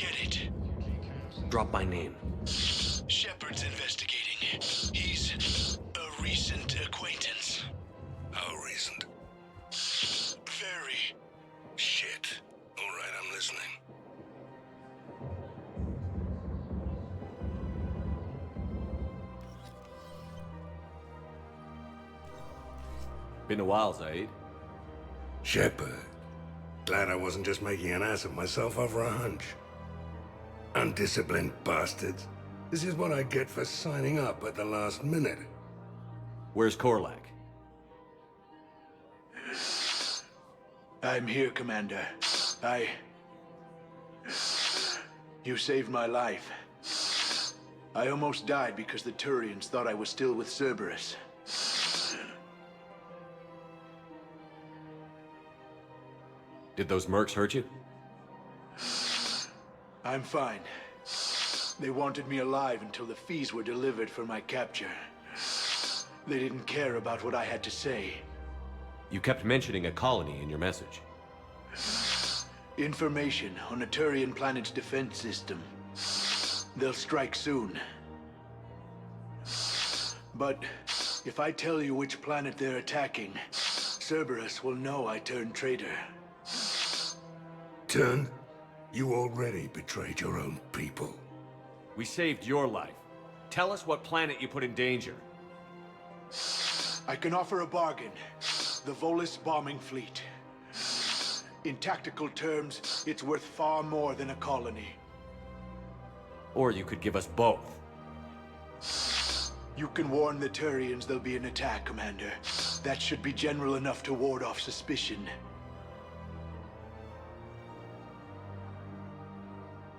Get it. Drop my name. Shepard's investigating. He's a recent acquaintance. How recent? Very. Shit. All right, I'm listening. Been a while, Zaid. Shepard. Glad I wasn't just making an ass of myself over a hunch. Undisciplined bastards. This is what I get for signing up at the last minute. Where's Korlak? I'm here, Commander. You saved my life. I almost died because the Turians thought I was still with Cerberus. Did those mercs hurt you? I'm fine. They wanted me alive until the fees were delivered for my capture. They didn't care about what I had to say. You kept mentioning a colony in your message. Information on a Turian planet's defense system. They'll strike soon. But if I tell you which planet they're attacking, Cerberus will know I turned traitor. Turned? You already betrayed your own people. We saved your life. Tell us what planet you put in danger. I can offer a bargain. The Volus bombing fleet. In tactical terms, it's worth far more than a colony. Or you could give us both. You can warn the Turians there'll be an attack, Commander. That should be general enough to ward off suspicion.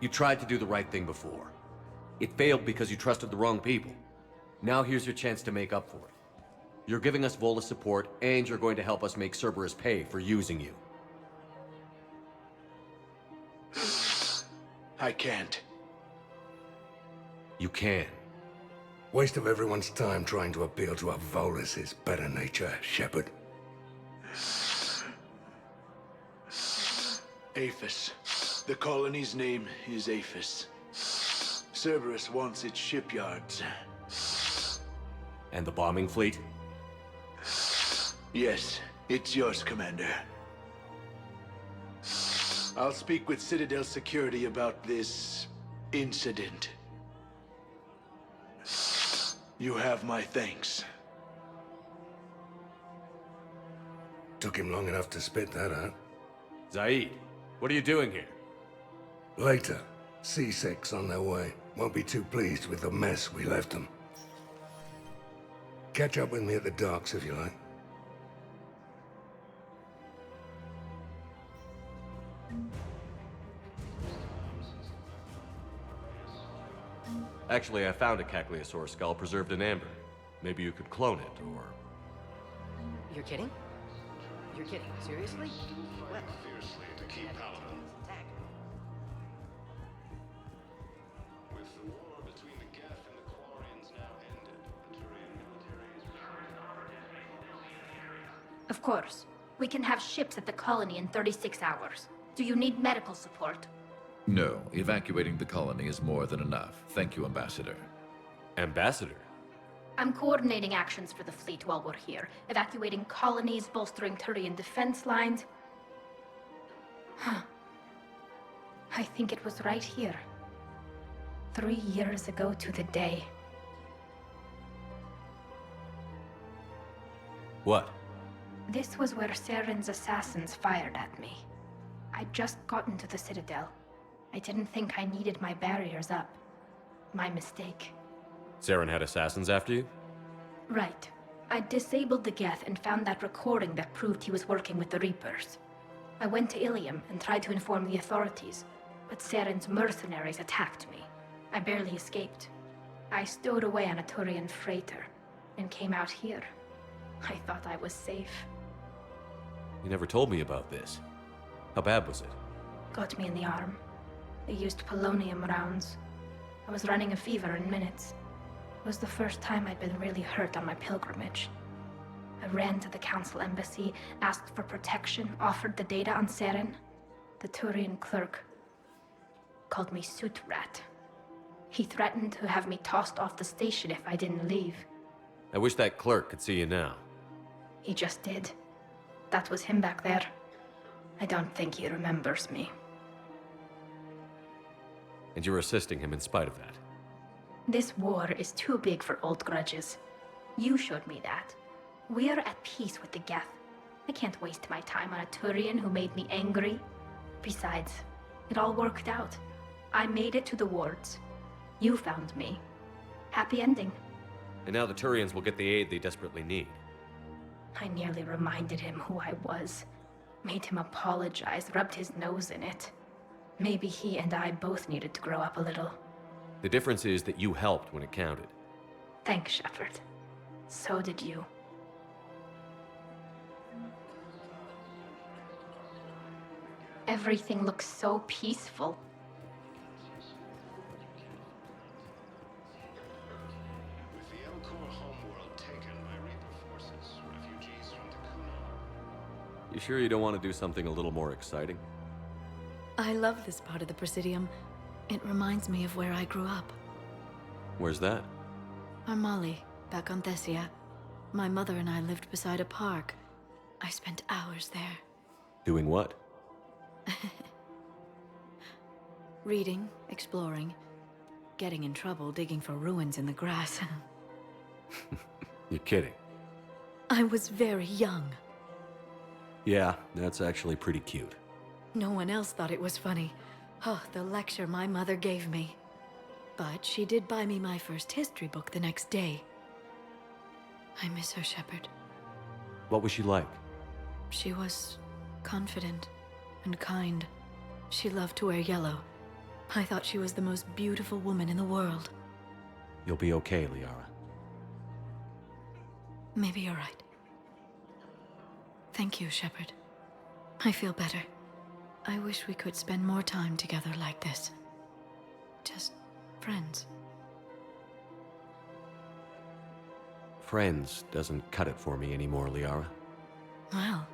You tried to do the right thing before. It failed because you trusted the wrong people. Now here's your chance to make up for it. You're giving us Volus support, and you're going to help us make Cerberus pay for using you. I can't. You can. Waste of everyone's time trying to appeal to a Volus's better nature, Shepard. Aphis. The colony's name is Aphis. Cerberus wants its shipyards. And the bombing fleet? Yes, it's yours, Commander. I'll speak with Citadel Security about this incident. You have my thanks. Took him long enough to spit that out. Zaid, what are you doing here? Later. C6 on their way. Won't be too pleased with the mess we left them. Catch up with me at the docks if you like. Actually, I found a Cagliasaur skull preserved in amber. Maybe you could clone it, or... You're kidding? You're kidding. Seriously? Well, Fiercely to keep Paladin. With the war between the Geth and the Quarians now ended, the Turian military is... Of course. We can have ships at the colony in 36 hours. Do you need medical support? No, evacuating the colony is more than enough. Thank you, Ambassador. Ambassador? I'm coordinating actions for the fleet while we're here. Evacuating colonies, bolstering Turian defense lines. I think it was right here. 3 years ago to the day. What? This was where Saren's assassins fired at me. I'd just gotten to the Citadel. I didn't think I needed my barriers up. My mistake. Saren had assassins after you? Right. I disabled the Geth and found that recording that proved he was working with the Reapers. I went to Ilium and tried to inform the authorities, but Saren's mercenaries attacked me. I barely escaped. I stowed away on a Turian freighter and came out here. I thought I was safe. You never told me about this. How bad was it? Got me in the arm. They used polonium rounds. I was running a fever in minutes. It was the first time I'd been really hurt on my pilgrimage. I ran to the Council embassy, asked for protection, offered the data on Saren. The Turian clerk called me Soot Rat. He threatened to have me tossed off the station if I didn't leave. I wish that clerk could see you now. He just did. That was him back there. I don't think he remembers me. And you're assisting him in spite of that. This war is too big for old grudges. You showed me that. We are at peace with the Geth. I can't waste my time on a Turian who made me angry. Besides, it all worked out. I made it to the wards. You found me. Happy ending. And now the Turians will get the aid they desperately need. I nearly reminded him who I was. Made him apologize, rubbed his nose in it. Maybe he and I both needed to grow up a little. The difference is that you helped when it counted. Thanks, Shepard. So did you. Everything looks so peaceful. With the Elcor homeworld taken by Reaper forces, refugees from the Kuna. You sure you don't want to do something a little more exciting? I love this part of the Presidium. It reminds me of where I grew up. Where's that? Armali, back on Thessia. My mother and I lived beside a park. I spent hours there. Doing what? Reading, exploring, getting in trouble digging for ruins in the grass. You're kidding. I was very young. Yeah, that's actually pretty cute. No one else thought it was funny. Oh, the lecture my mother gave me. But she did buy me my first history book the next day. I miss her, Shepard. What was she like? She was confident and kind. She loved to wear yellow. I thought she was the most beautiful woman in the world. You'll be okay, Liara. Maybe you're right. Thank you, Shepard. I feel better. I wish we could spend more time together like this. Just friends. Friends doesn't cut it for me anymore, Liara. Well,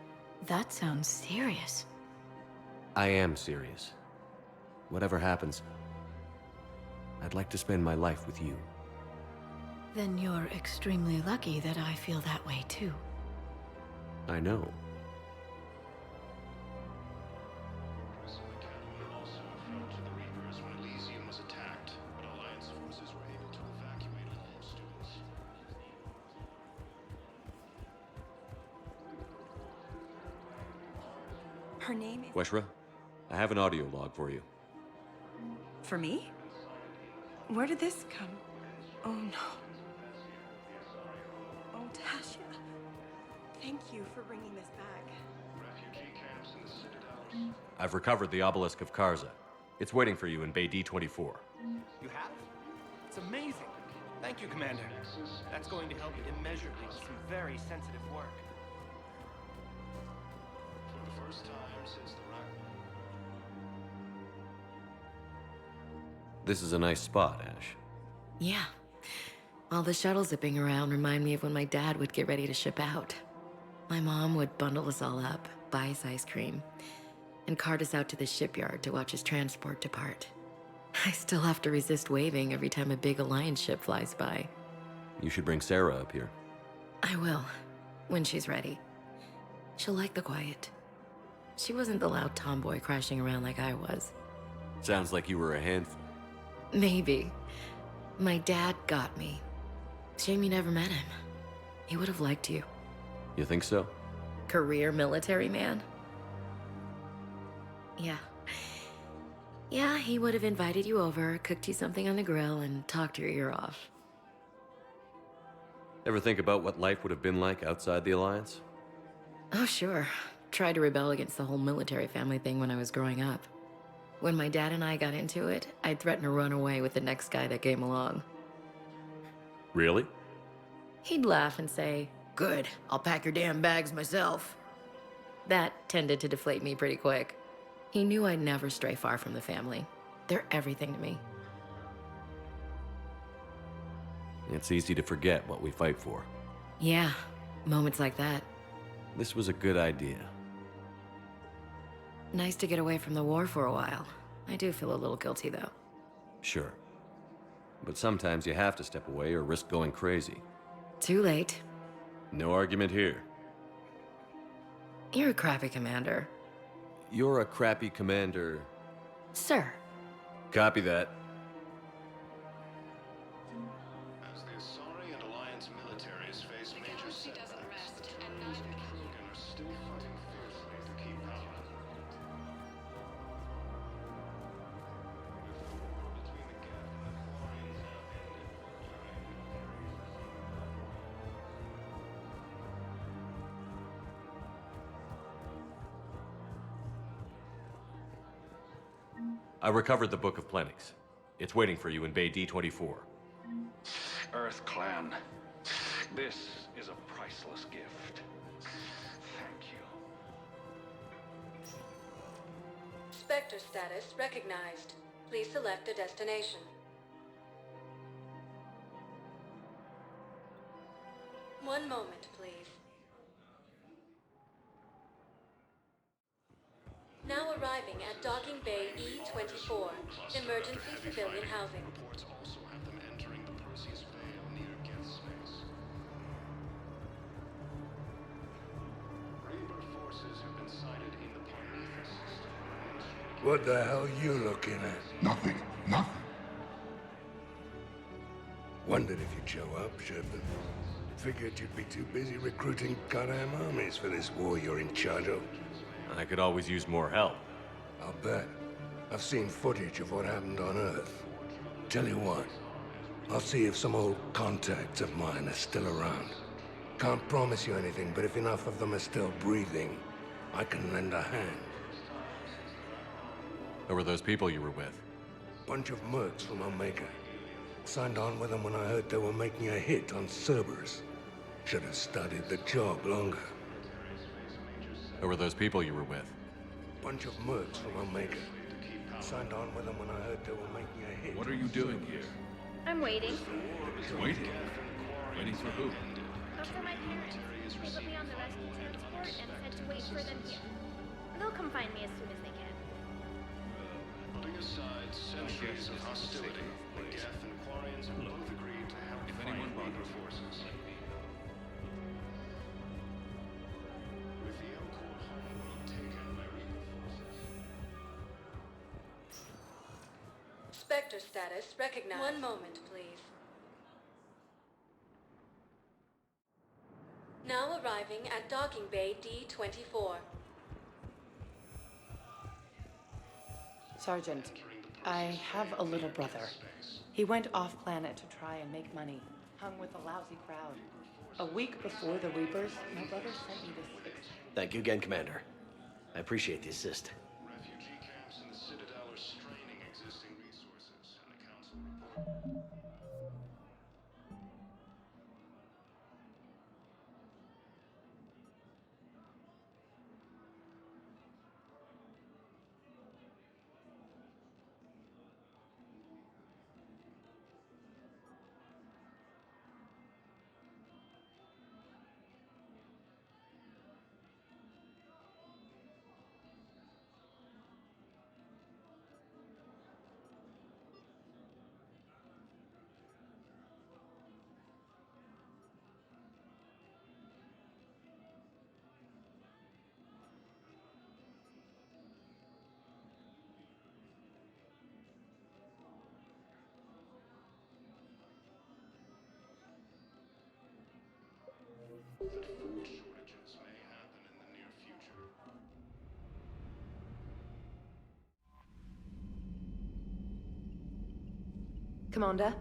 that sounds serious. I am serious. Whatever happens, I'd like to spend my life with you. Then you're extremely lucky that I feel that way too. I know. Prison Academy also fell to the Reapers when Elysium was attacked, but Alliance forces were able to evacuate all students. Her name is... Weshra, I have an audio log for you. For me? Where did this come? Oh no. Oh, Thessia. Thank you for bringing this back. Refugee camps in the Citadel. I've recovered the obelisk of Karza. It's waiting for you in Bay D-24. You have? It's amazing. Thank you, Commander. That's going to help immeasurably with some very sensitive work. For the first time since the wreck. This is a nice spot, Ash. Yeah. All the shuttles zipping around remind me of when my dad would get ready to ship out. My mom would bundle us all up, buy us ice cream, and cart us out to the shipyard to watch his transport depart. I still have to resist waving every time a big Alliance ship flies by. You should bring Sarah up here. I will, when she's ready. She'll like the quiet. She wasn't the loud tomboy crashing around like I was. Sounds like you were a handful. Maybe. My dad got me. Shame you never met him. He would have liked you. You think so? Career military man? Yeah. Yeah, he would have invited you over, cooked you something on the grill, and talked your ear off. Ever think about what life would have been like outside the Alliance? Oh, sure. Tried to rebel against the whole military family thing when I was growing up. When my dad and I got into it, I'd threaten to run away with the next guy that came along. Really? He'd laugh and say, "Good, I'll pack your damn bags myself." That tended to deflate me pretty quick. He knew I'd never stray far from the family. They're everything to me. It's easy to forget what we fight for. Yeah, moments like that. This was a good idea. Nice to get away from the war for a while. I do feel a little guilty, though. Sure. But sometimes you have to step away or risk going crazy. Too late. No argument here. You're a crappy commander. You're a crappy commander. Sir. Copy that. As the Asari and Alliance militaries face major setbacks, the Terminators and Krogan are still fighting fiercely to keep power. With the war between the Geth and the Quarians now ended, I recovered the Book of Plenix. It's waiting for you in Bay D-24. Earth Clan, this is a priceless gift. Thank you. Spectre status recognized. Please select a destination. One moment, please. Now arriving at Docking Bay E-24, emergency civilian housing. reports also have them entering the Perseus Vale near Geth space. Reaper forces have been sighted in the Prometheus system. What the hell you looking at? Nothing. Nothing. Wondered if you'd show up, Shepard. Figured you'd be too busy recruiting goddamn armies for this war you're in charge of. I could always use more help. I'll bet. I've seen footage of what happened on Earth. Tell you what, I'll see if some old contacts of mine are still around. Can't promise you anything, but if enough of them are still breathing, I can lend a hand. Who were those people you were with? Bunch of mercs from Omega. Signed on with them when I heard they were making a hit on Cerberus. Should have studied the job longer. Who were those people you were with? Bunch of mercs from Omega. Signed on with them when I heard they were making a hit. What are you doing here? I'm waiting. Waiting? Waiting for who? For my parents. They put me on the rescue transport and said to wait for them here. They'll come find me as soon as they can. Putting aside centuries of hostility, the Geth and Quarians have both agreed to help fight Reaper forces. With the Elcor homeworld taken by Reaper forces. Spectre status recognized. One moment, please. Now arriving at Docking Bay D-24. Sergeant, I have a little brother. He went off-planet to try and make money. Hung with a lousy crowd. A week before the Reapers, my brother sent me this. Thank you again, Commander. I appreciate the assist. Refugee camps in the Citadel are straining existing resources, and the Council report. That food shortages may happen in the near future. Commander?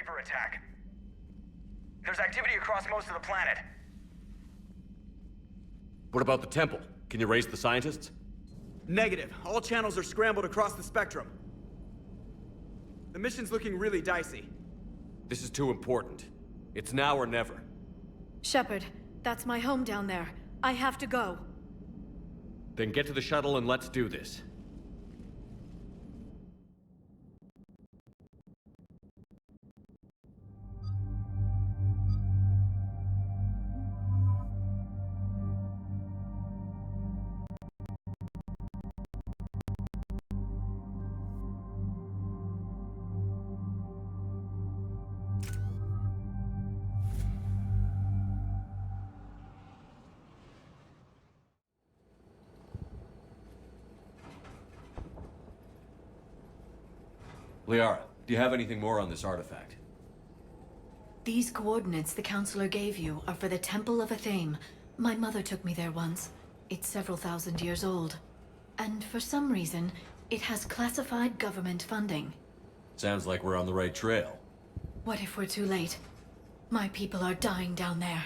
Reaper attack. There's activity across most of the planet. What about the temple? Can you raise the scientists? Negative. All channels are scrambled across the spectrum. The mission's looking really dicey. This is too important. It's now or never. Shepard, that's my home down there. I have to go. Then get to the shuttle and let's do this. Liara, do you have anything more on this artifact? These coordinates the Counselor gave you are for the Temple of Athame. My mother took me there once. It's several thousand years old. And for some reason, it has classified government funding. Sounds like we're on the right trail. What if we're too late? My people are dying down there.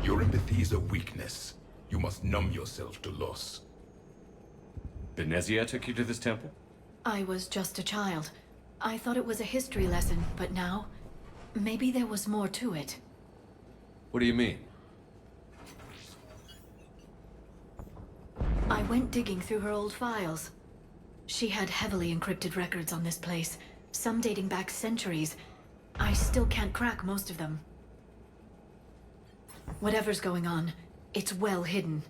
Your empathy is a weakness. You must numb yourself to loss. Thessia took you to this temple? I was just a child. I thought it was a history lesson, but now, maybe there was more to it. What do you mean? I went digging through her old files. She had heavily encrypted records on this place, some dating back centuries. I still can't crack most of them. Whatever's going on, it's well hidden.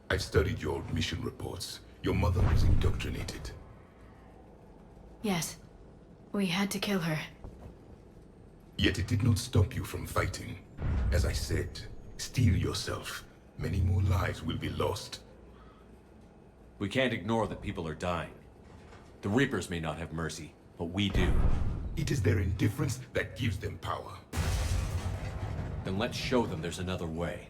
I've studied your old mission reports. Your mother was indoctrinated. Yes. We had to kill her. Yet it did not stop you from fighting. As I said, steel yourself. Many more lives will be lost. We can't ignore that people are dying. The Reapers may not have mercy, but we do. It is their indifference that gives them power. Then let's show them there's another way.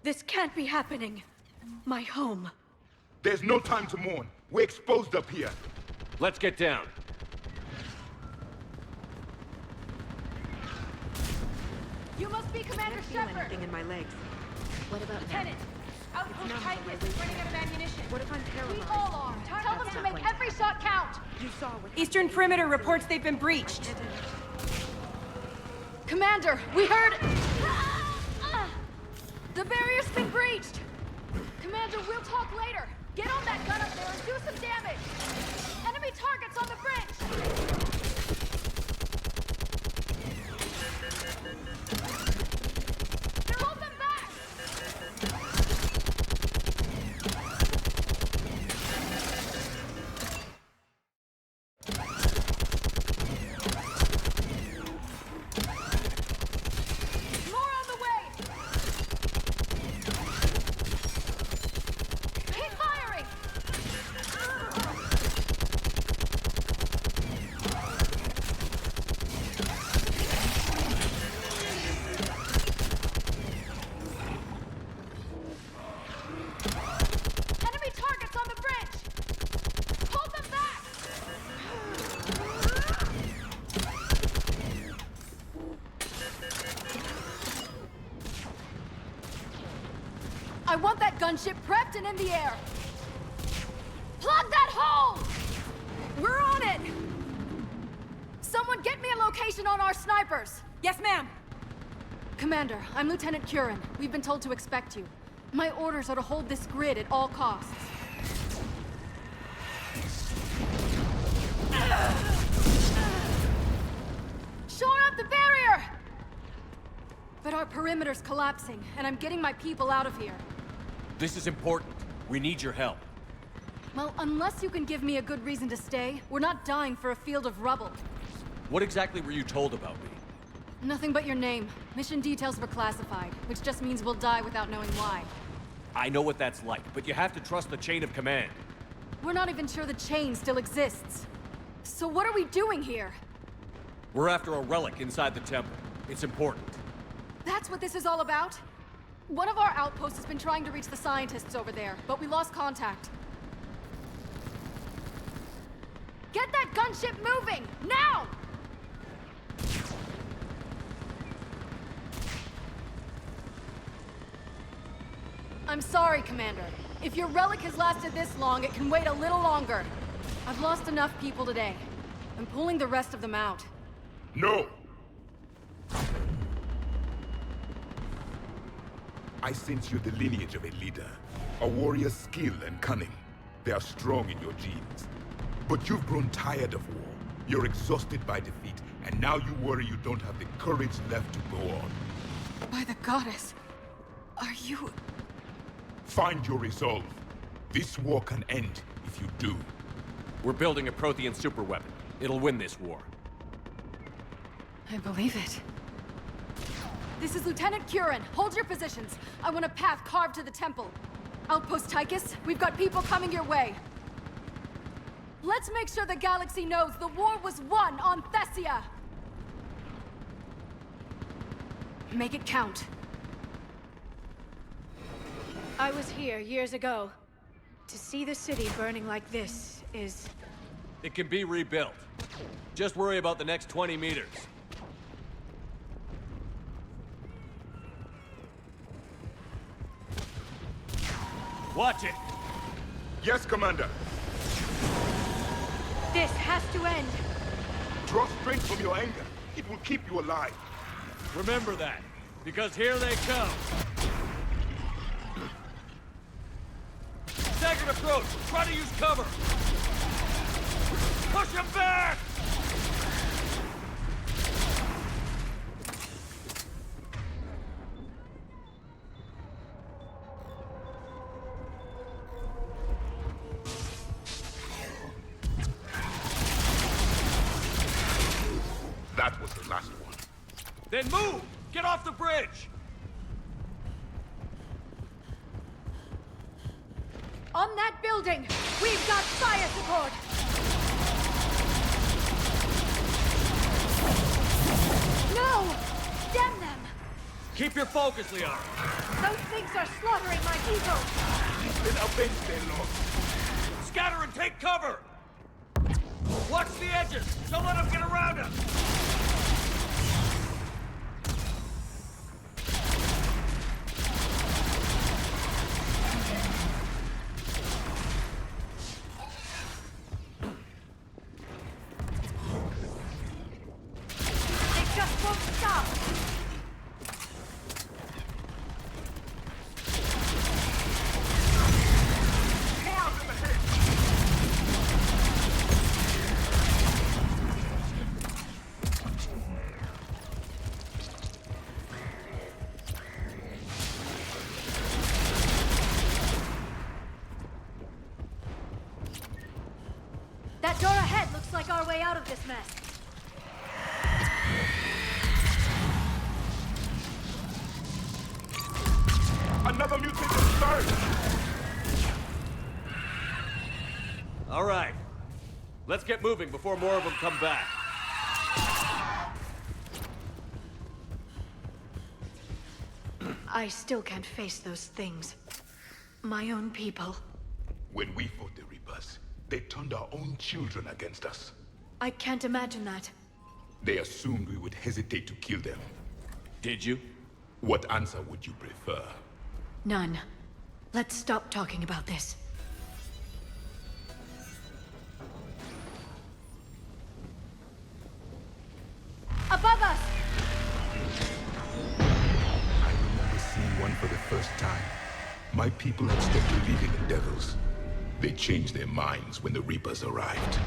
This can't be happening. My home. There's no time to mourn. We're exposed up here. Let's get down. You must be Commander Shepard! Anything in my legs. What about Lieutenant? Outpost Titan is running out of ammunition. What if I'm paralyzed? We all are. Tell them to make every shot count! You saw what Eastern Perimeter reports they've been breached. Commander, we heard... The barrier's been breached! Commander, we'll talk later. Get on that gun up there and do some damage! Enemy targets on the bridge! Hold them back! More on the way! Keep firing! Enemy targets on the bridge! Hold them back! I want that gunship prepped and in the air! Plug that hole! We're on it! Someone get me a location on our snipers! Yes, ma'am! Commander, I'm Lieutenant Curran. We've been told to expect you. My orders are to hold this grid at all costs. Shore up the barrier! But our perimeter's collapsing, and I'm getting my people out of here. This is important. We need your help. Well, unless you can give me a good reason to stay, we're not dying for a field of rubble. What exactly were you told about me? Nothing but your name. Mission details were classified, which just means we'll die without knowing why. I know what that's like, but you have to trust the chain of command. We're not even sure the chain still exists. So what are we doing here? We're after a relic inside the temple. It's important. That's what this is all about? One of our outposts has been trying to reach the scientists over there, but we lost contact. Get that gunship moving! Now! I'm sorry, Commander. If your relic has lasted this long, it can wait a little longer. I've lost enough people today. I'm pulling the rest of them out. No! I sense you're the lineage of a leader. A warrior's skill and cunning. They are strong in your genes. But you've grown tired of war. You're exhausted by defeat, and now you worry you don't have the courage left to go on. By the goddess, are you... Find your resolve. This war can end if you do. We're building a Prothean superweapon. It'll win this war. I believe it. This is Lieutenant Curran. Hold your positions. I want a path carved to the temple. Outpost Tychus, we've got people coming your way. Let's make sure the galaxy knows the war was won on Thessia! Make it count. I was here years ago. To see the city burning like this is... It can be rebuilt. Just worry about the next 20 meters. Watch it! Yes, Commander! This has to end! Draw strength from your anger. It will keep you alive. Remember that, because here they come. Staggered approach! Try to use cover! Push him back! That was the last one. Then move! Get off the bridge! On that building, we've got fire support! No! Damn them! Keep your focus, Liara. Those things are slaughtering my people! Then avenge their loss. Scatter and take cover! Watch the edges! Don't let them get around us! They just won't stop! That door ahead looks like our way out of this mess. Another mutation started! All right. Let's get moving before more of them come back. I still can't face those things. My own people. When we fought the Reapers, they turned our own children against us. I can't imagine that. They assumed we would hesitate to kill them. Did you? What answer would you prefer? None. Let's stop talking about this. Above us! I remember seeing one for the first time. My people had stopped believing in devils. They changed their minds when the Reapers arrived.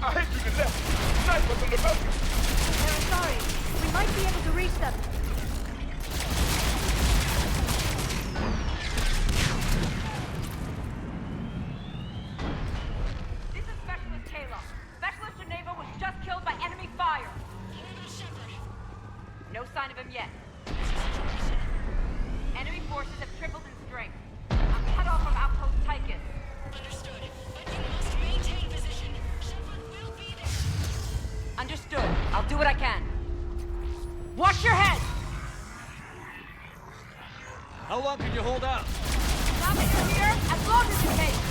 Ahead to the left! Snipers on the mountain! We're sorry. We might be able to reach them. This is Specialist Taylor. Specialist Geneva was just killed by enemy fire. Commander Shepard. No sign of him yet. Enemy forces have tripled in strength. I'm cut off from outpost Tychus. Understood. But you must maintain position. Shepard will be there. Understood. I'll do what I can. Watch your head! How long can you hold out? Now that you're here, as long as it takes.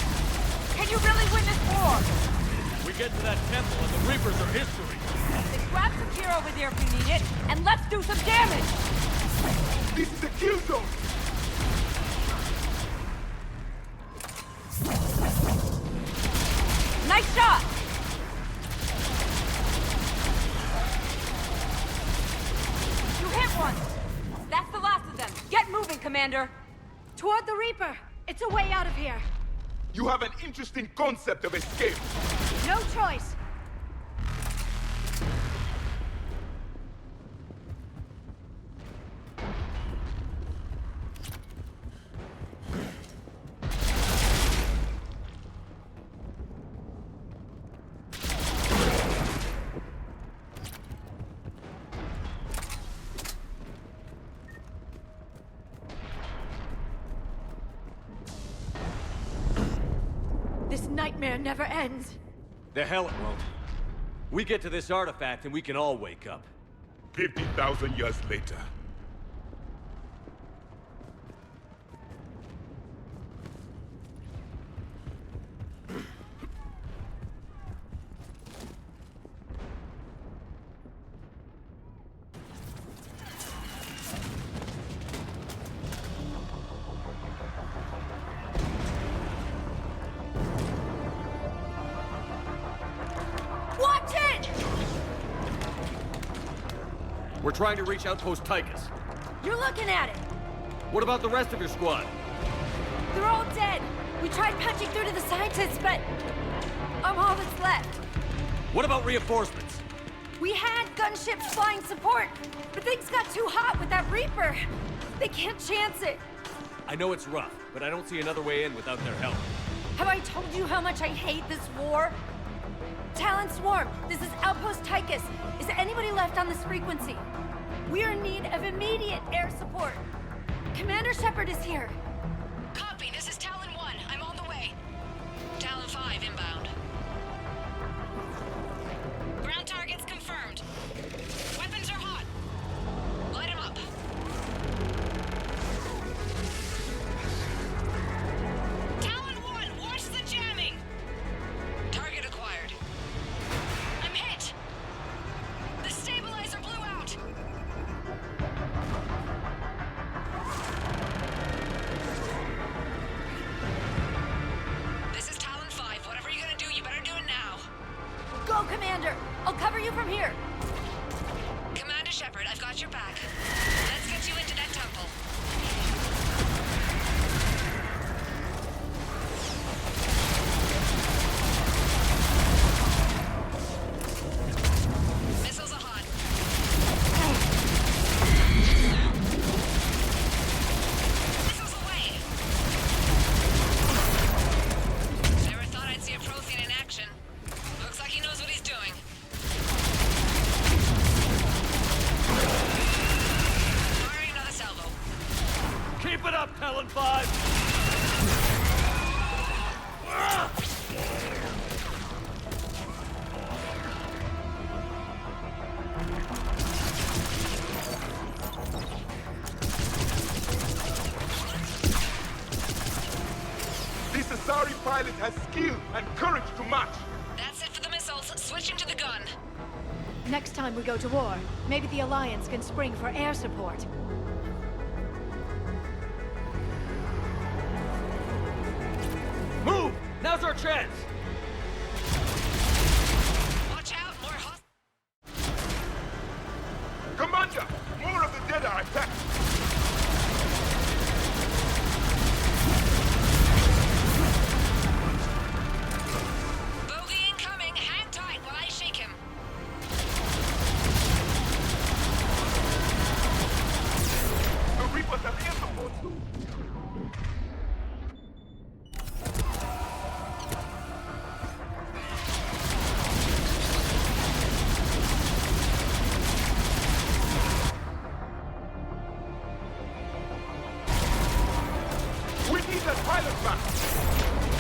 Can you really win this war? We get to that temple and the Reapers are history. Then grab some gear over there if you need it, and let's do some damage! This is the kill zone! Nice shot! You hit one! That's the last of them. Get moving, Commander! Toward the Reaper! It's a way out of here! You have an interesting concept of escape. No choice! This nightmare never ends. The hell it won't. We get to this artifact and we can all wake up. 50,000 years later. Watch it! We're trying to reach Outpost Tychus. You're looking at it! What about the rest of your squad? They're all dead! We tried punching through to the scientists, but I'm all that's left. What about reinforcements? We had gunships flying support, but things got too hot with that Reaper. They can't chance it. I know it's rough, but I don't see another way in without their help. Have I told you how much I hate this war? Talon Swarm, this is Outpost Tychus. Is there anybody left on this frequency? We're in need of immediate air support. Commander Shepard is here. Copy, this is Talon 1. I'm on the way. Talon 5 inbound. Ground targets confirmed. Weapons are hot. Light 'em up. Talon 1, watch the jamming! Target acquired. I'm hit! The stabilizer blew out! This is Talon 5. Whatever you're gonna do, you better do it now. Go, Commander! I'll cover you from here. Commander Shepard, I've got your back. Let's get you into that temple. Missiles are hot. Missiles away. Never thought I'd see a Prothean in action. Looks like he knows what he's doing. Firing another salvo. Keep it up, Talon 5! This Asari pilot has skill and courage to match. That's it for the missiles. Switching to the gun. Next time we go to war, maybe the Alliance can spring for air support. Move! Now's our chance! Watch out, more hot. Commander, more of the dead are attacked. Bogey incoming. Hang tight while I shake him. The Reapers have air support too.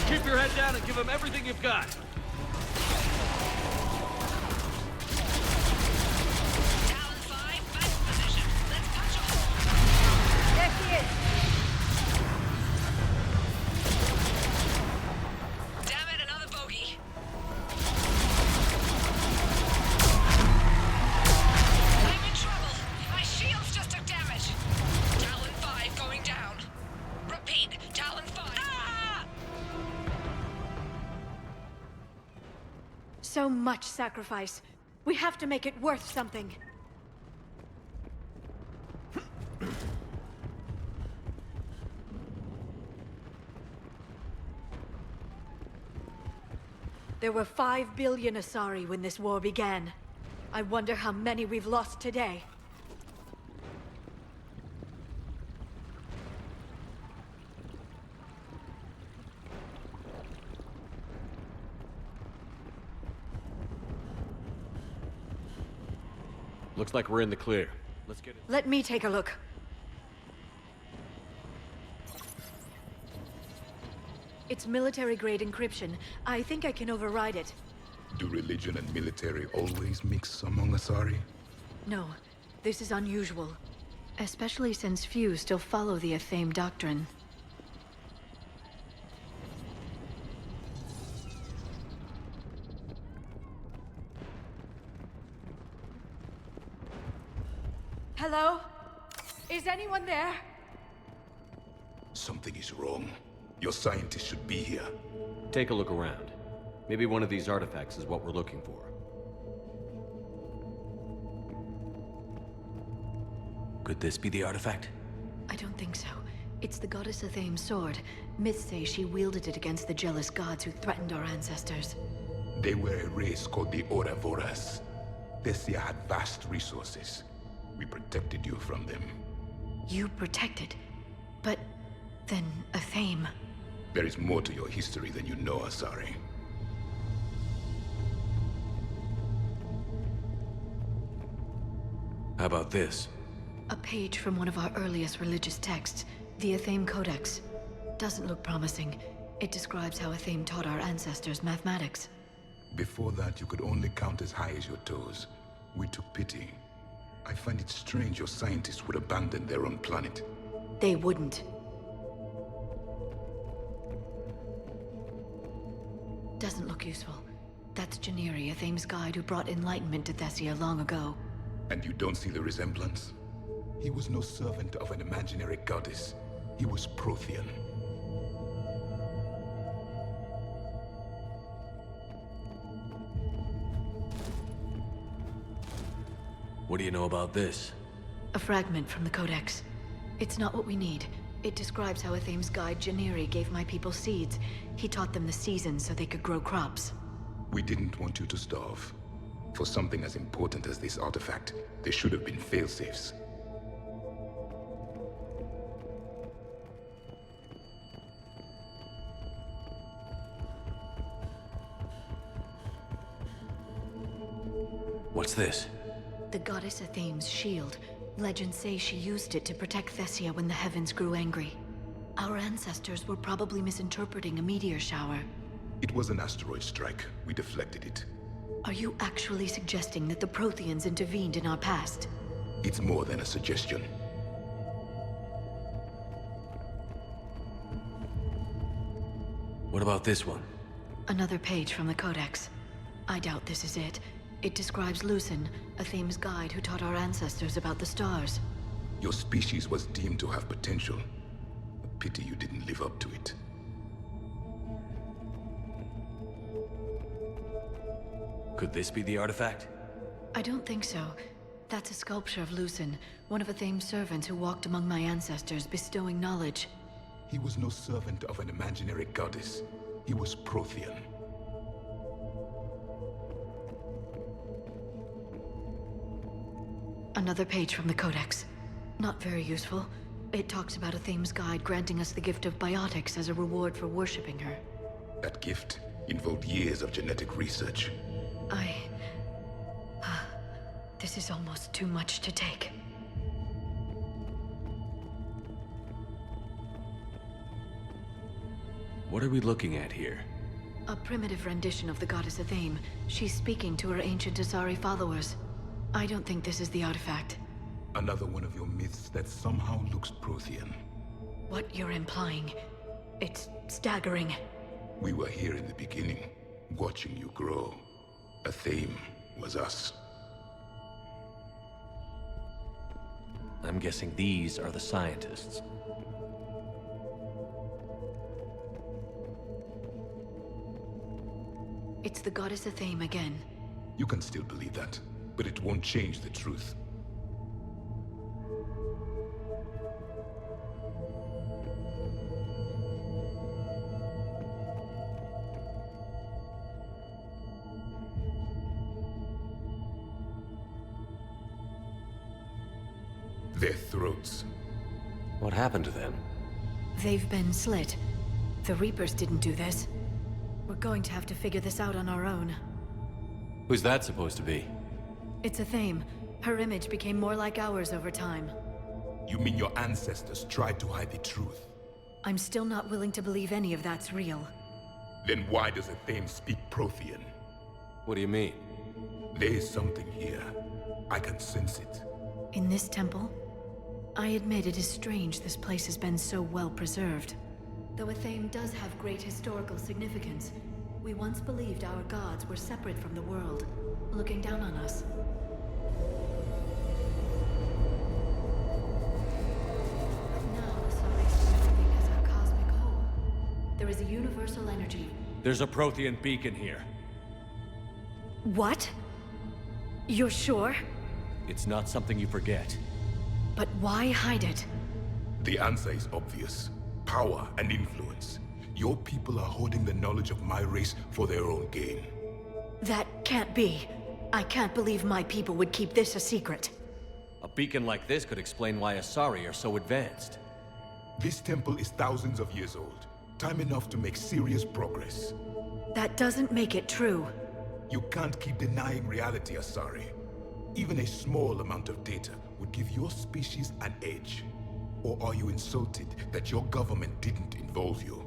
Keep your head down and give him everything you've got. Talon 5, back in position. Let's punch a hole. There he is. Damn it, another bogey. I'm in trouble. My shields just took damage. Talon 5 going down. Repeat, Talon 5. Ah! So much sacrifice. We have to make it worth something. There were 5 billion Asari when this war began. I wonder how many we've lost today. Looks like we're in the clear. Let's get it. Let me take a look. It's military-grade encryption. I think I can override it. Do religion and military always mix among Asari? No, this is unusual. Especially since few still follow the Athame doctrine. Hello? Is anyone there? Something is wrong. Your scientists should be here. Take a look around. Maybe one of these artifacts is what we're looking for. Could this be the artifact? I don't think so. It's the goddess Athame's sword. Myths say she wielded it against the jealous gods who threatened our ancestors. They were a race called the Ouroboros. Thessia had vast resources. We protected you from them. You protected? But then Athame... There is more to your history than you know, Asari. How about this? A page from one of our earliest religious texts, the Athame Codex. Doesn't look promising. It describes how Athame taught our ancestors mathematics. Before that, you could only count as high as your toes. We took pity. I find it strange your scientists would abandon their own planet. They wouldn't. Doesn't look useful. That's Janiri, Athame's guide who brought enlightenment to Thessia long ago. And you don't see the resemblance? He was no servant of an imaginary goddess. He was Prothean. What do you know about this? A fragment from the Codex. It's not what we need. It describes how Athame's guide Janiri gave my people seeds. He taught them the seasons so they could grow crops. We didn't want you to starve. For something as important as this artifact, there should have been failsafes. What's this? The goddess Athame's shield. Legends say she used it to protect Thessia when the heavens grew angry. Our ancestors were probably misinterpreting a meteor shower. It was an asteroid strike. We deflected it. Are you actually suggesting that the Protheans intervened in our past? It's more than a suggestion. What about this one? Another page from the Codex. I doubt this is it. It describes Lucen, Athame's guide who taught our ancestors about the stars. Your species was deemed to have potential. A pity you didn't live up to it. Could this be the artifact? I don't think so. That's a sculpture of Lucen, one of Athame's servants who walked among my ancestors, bestowing knowledge. He was no servant of an imaginary goddess. He was Prothean. Another page from the Codex. Not very useful. It talks about Athame's guide granting us the gift of biotics as a reward for worshipping her. That gift involved years of genetic research. This is almost too much to take. What are we looking at here? A primitive rendition of the goddess Athame. She's speaking to her ancient Asari followers. I don't think this is the artifact. Another one of your myths that somehow looks Prothean. What you're implying, it's staggering. We were here in the beginning, watching you grow. Athame was us. I'm guessing these are the scientists. It's the goddess Athame again. You can still believe that, but it won't change the truth. Their throats. What happened to them? They've been slit. The Reapers didn't do this. We're going to have to figure this out on our own. Who's that supposed to be? It's Athame. Her image became more like ours over time. You mean your ancestors tried to hide the truth? I'm still not willing to believe any of that's real. Then why does Athame speak Prothean? What do you mean? There is something here. I can sense it. In this temple? I admit it is strange this place has been so well preserved. Though Athame does have great historical significance, we once believed our gods were separate from the world, looking down on us. But now Asari see everything as our cosmic whole. There is a universal energy. There's a Prothean beacon here. What? You're sure? It's not something you forget. But why hide it? The answer is obvious. Power and influence. Your people are hoarding the knowledge of my race for their own gain. That can't be. I can't believe my people would keep this a secret. A beacon like this could explain why Asari are so advanced. This temple is thousands of years old. Time enough to make serious progress. That doesn't make it true. You can't keep denying reality, Asari. Even a small amount of data would give your species an edge. Or are you insulted that your government didn't involve you?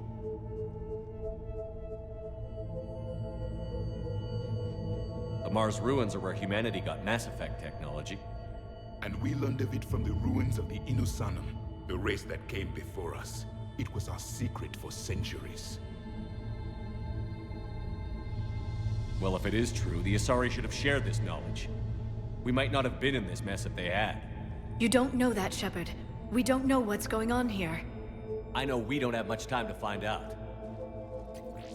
The Mars ruins are where humanity got Mass Effect technology. And we learned of it from the ruins of the Inusanum, the race that came before us. It was our secret for centuries. Well, if it is true, the Asari should have shared this knowledge. We might not have been in this mess if they had. You don't know that, Shepard. We don't know what's going on here. I know we don't have much time to find out.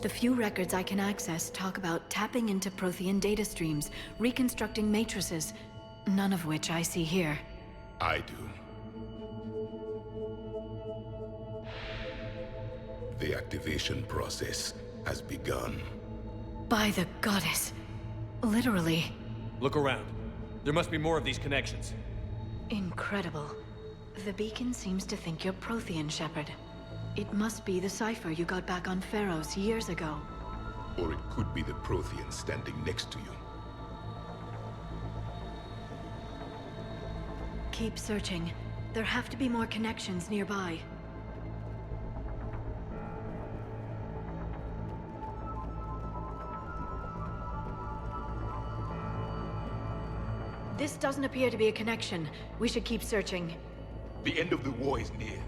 The few records I can access talk about tapping into Prothean data streams, reconstructing matrices, none of which I see here. I do. The activation process has begun. By the goddess. Literally. Look around. There must be more of these connections. Incredible. The beacon seems to think you're Prothean, Shepard. It must be the cipher you got back on Pharaohs years ago. Or it could be the Prothean standing next to you. Keep searching. There have to be more connections nearby. This doesn't appear to be a connection. We should keep searching. The end of the war is near.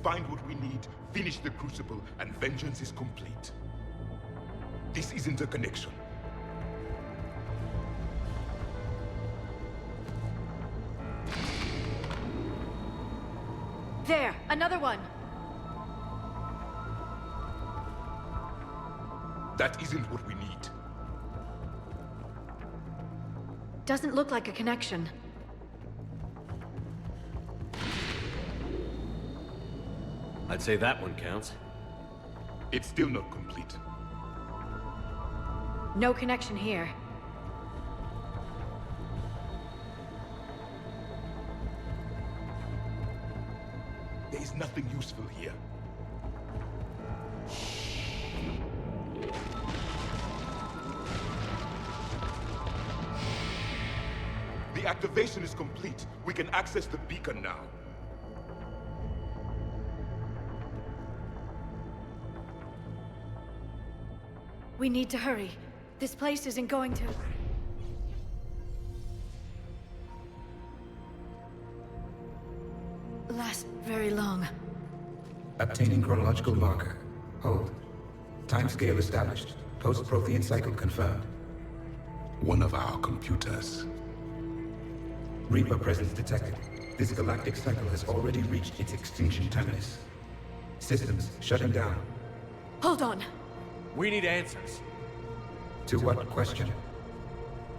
Find what we need, finish the Crucible, and vengeance is complete. This isn't a connection. There! Another one! That isn't what we need. Doesn't look like a connection. I'd say that one counts. It's still not complete. No connection here. There is nothing useful here. The activation is complete. We can access the beacon now. We need to hurry. This place isn't going to... last very long. Obtaining chronological marker. Hold. Timescale established. Post-Prothean cycle confirmed. One of our computers. Reaper presence detected. This galactic cycle has already reached its extinction terminus. Systems shutting down. Hold on. We need answers. To what question?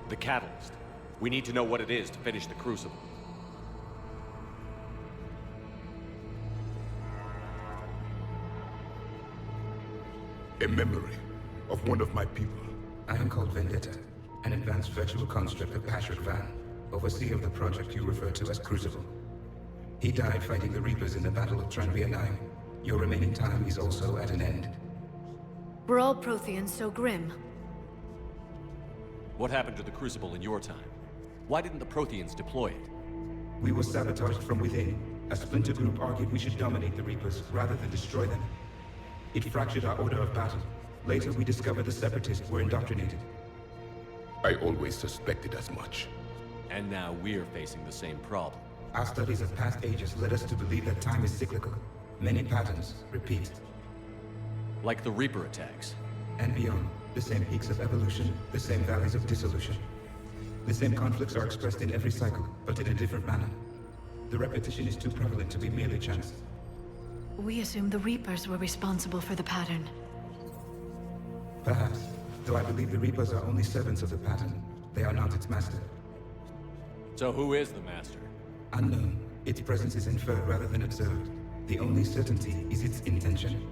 The catalyst. We need to know what it is to finish the Crucible. A memory of one of my people. I am called Vendetta, an advanced virtual construct of Patrick Van, overseer of the project you refer to as Crucible. He died fighting the Reapers in the Battle of Tranvia 9. Your remaining time is also at an end. We're all Protheans, so grim. What happened to the Crucible in your time? Why didn't the Protheans deploy it? We were sabotaged from within. A splinter group argued we should dominate the Reapers rather than destroy them. It fractured our order of battle. Later, we discovered the Separatists were indoctrinated. I always suspected as much. And now we're facing the same problem. Our studies of past ages led us to believe that time is cyclical. Many patterns repeat. Like the Reaper attacks. And beyond, the same peaks of evolution, the same valleys of dissolution. The same conflicts are expressed in every cycle, but in a different manner. The repetition is too prevalent to be merely chance. We assumed the Reapers were responsible for the pattern. Perhaps, though I believe the Reapers are only servants of the pattern. They are not its master. So who is the master? Unknown. Its presence is inferred rather than observed. The only certainty is its intention.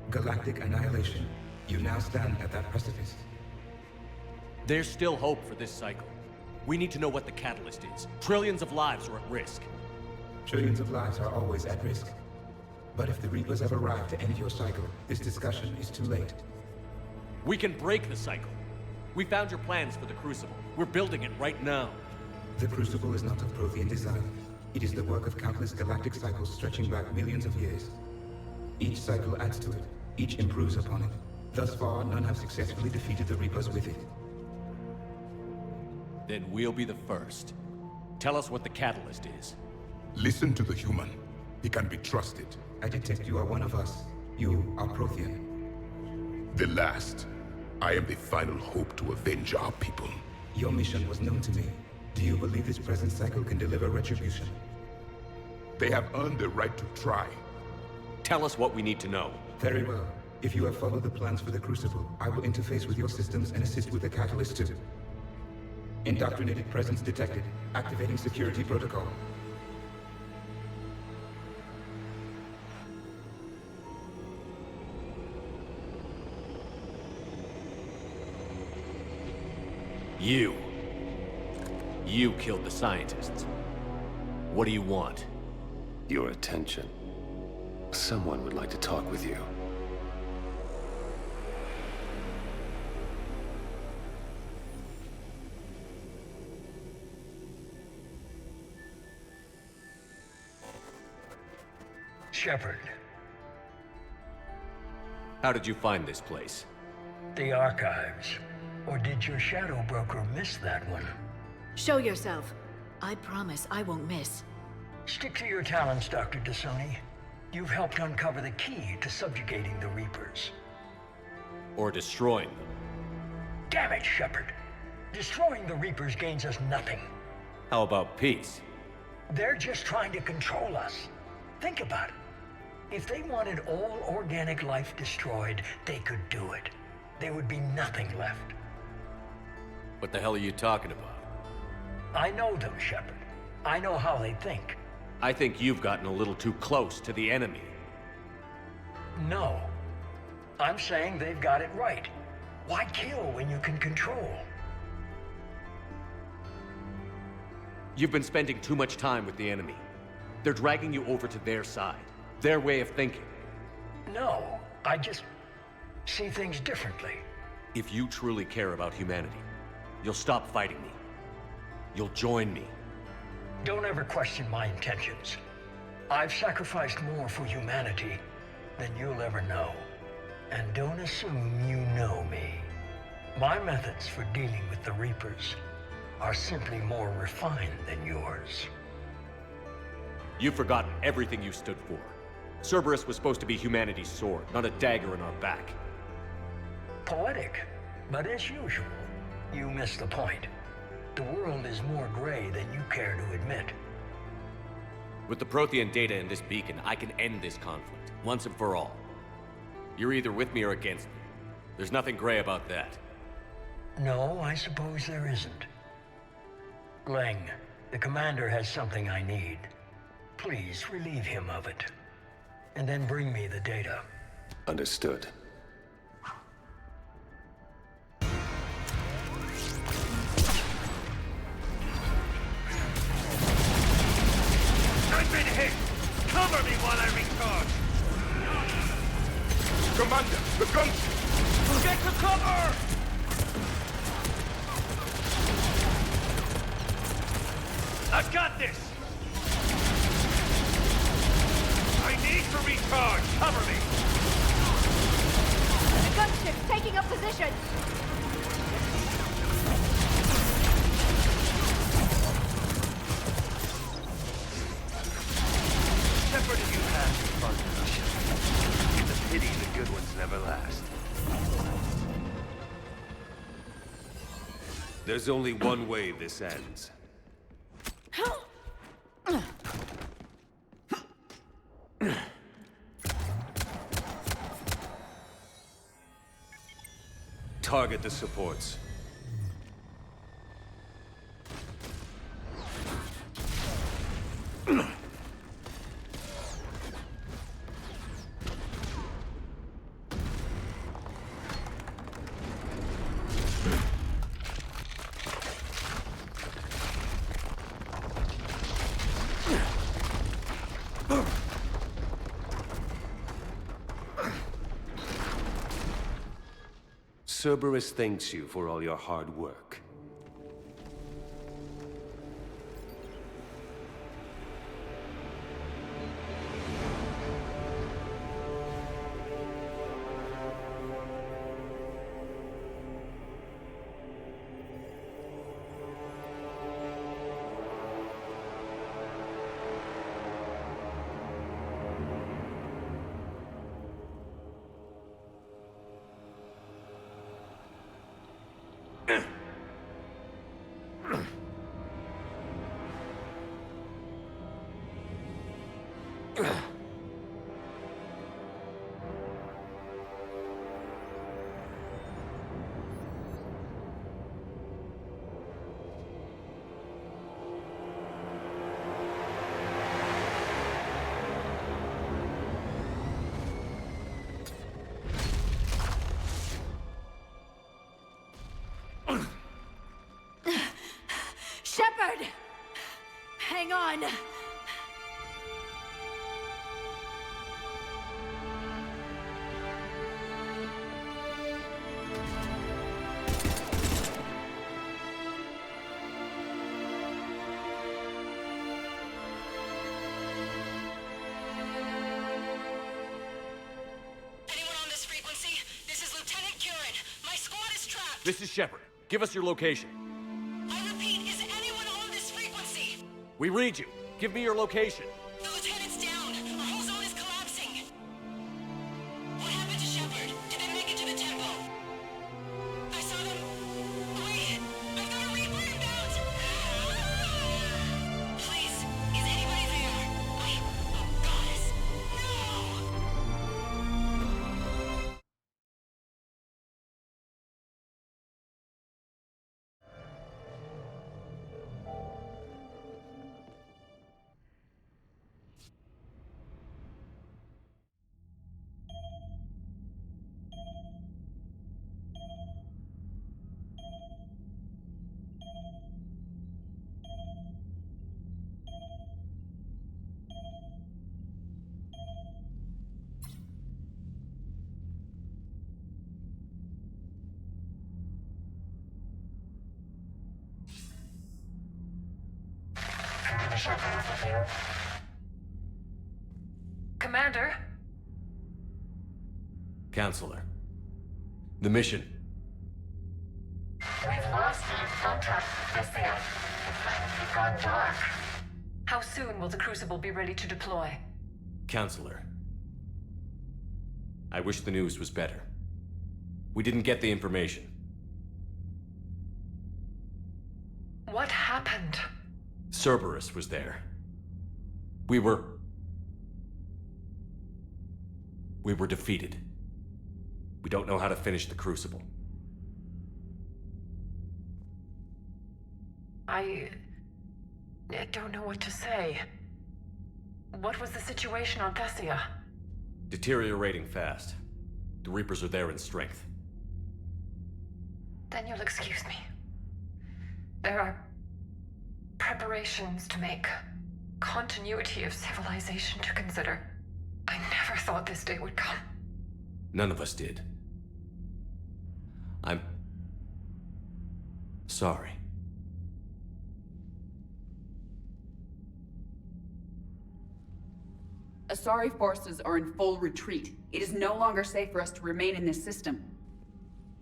Galactic annihilation. You now stand at that precipice. There's still hope for this cycle. We need to know what the catalyst is. Trillions of lives are at risk. Trillions of lives are always at risk. But if the Reapers have arrived to end your cycle, this discussion is too late. We can break the cycle. We found your plans for the Crucible. We're building it right now. The Crucible is not of Prothean design. It is the work of countless galactic cycles stretching back millions of years. Each cycle adds to it. Each improves upon it. Thus far, none have successfully defeated the Reapers with it. Then we'll be the first. Tell us what the catalyst is. Listen to the human. He can be trusted. I detect you are one of us. You are Prothean. The last. I am the final hope to avenge our people. Your mission was known to me. Do you believe this present cycle can deliver retribution? They have earned the right to try. Tell us what we need to know. Very well. If you have followed the plans for the Crucible, I will interface with your systems and assist with the catalyst too. Indoctrinated presence detected. Activating security protocol. You killed the scientists. What do you want? Your attention. Someone would like to talk with you. Shepard. How did you find this place? The archives. Or did your shadow broker miss that one? Show yourself. I promise I won't miss. Stick to your talents, Dr. D'Soni. You've helped uncover the key to subjugating the Reapers. Or destroying them. Damn it, Shepard. Destroying the Reapers gains us nothing. How about peace? They're just trying to control us. Think about it. If they wanted all organic life destroyed, they could do it. There would be nothing left. What the hell are you talking about? I know them, Shepard. I know how they think. I think you've gotten a little too close to the enemy. No. I'm saying they've got it right. Why kill when you can control? You've been spending too much time with the enemy. They're dragging you over to their side. Their way of thinking. No, I just see things differently. If you truly care about humanity, you'll stop fighting me. You'll join me. Don't ever question my intentions. I've sacrificed more for humanity than you'll ever know. And don't assume you know me. My methods for dealing with the Reapers are simply more refined than yours. You've forgotten everything you stood for. Cerberus was supposed to be humanity's sword, not a dagger in our back. Poetic, but as usual, you miss the point. The world is more gray than you care to admit. With the Prothean data in this beacon, I can end this conflict, once and for all. You're either with me or against me. There's nothing gray about that. No, I suppose there isn't. Leng, the commander has something I need. Please relieve him of it. And then bring me the data. Understood. I've been hit! Cover me while I recharge! Commander, the gunship! Get to cover! I've got this! I need to recharge! Cover me! The gunship's taking up position! Shepard, you have fun with the ship. It's a pity the good ones never last. There's only one way this ends. Target the supports. Cerberus thanks you for all your hard work. Shepard! Hang on! This is Shepard. Give us your location. I repeat, is anyone on this frequency? We read you. Give me your location. The lieutenant's down. Our whole zone is collapsing. What happened to Shepard? Did they make it to the temple? I saw them. Wait! I've got a Reaper inbound! Please, is anybody there? Oh, goddess! No! Commander? Counselor. The mission. We've lost contact with Thessia. It's gone dark. How soon will the Crucible be ready to deploy? Counselor. I wish the news was better. We didn't get the information. What happened? Cerberus was there. We were defeated. We don't know how to finish the Crucible. I don't know what to say. What was the situation on Thessia? Deteriorating fast. The Reapers are there in strength. Then you'll excuse me. There are preparations to make, continuity of civilization to consider. I never thought this day would come. None of us did. I'm sorry. Asari forces are in full retreat. It is no longer safe for us to remain in this system.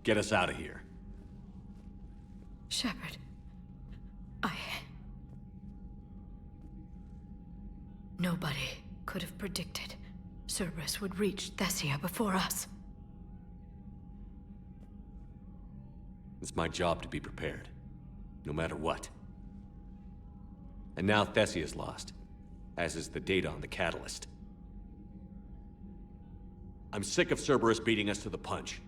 Get us out of here. Shepard, Nobody could have predicted Cerberus would reach Thessia before us. It's my job to be prepared, no matter what. And now Thessia's lost, as is the data on the catalyst. I'm sick of Cerberus beating us to the punch.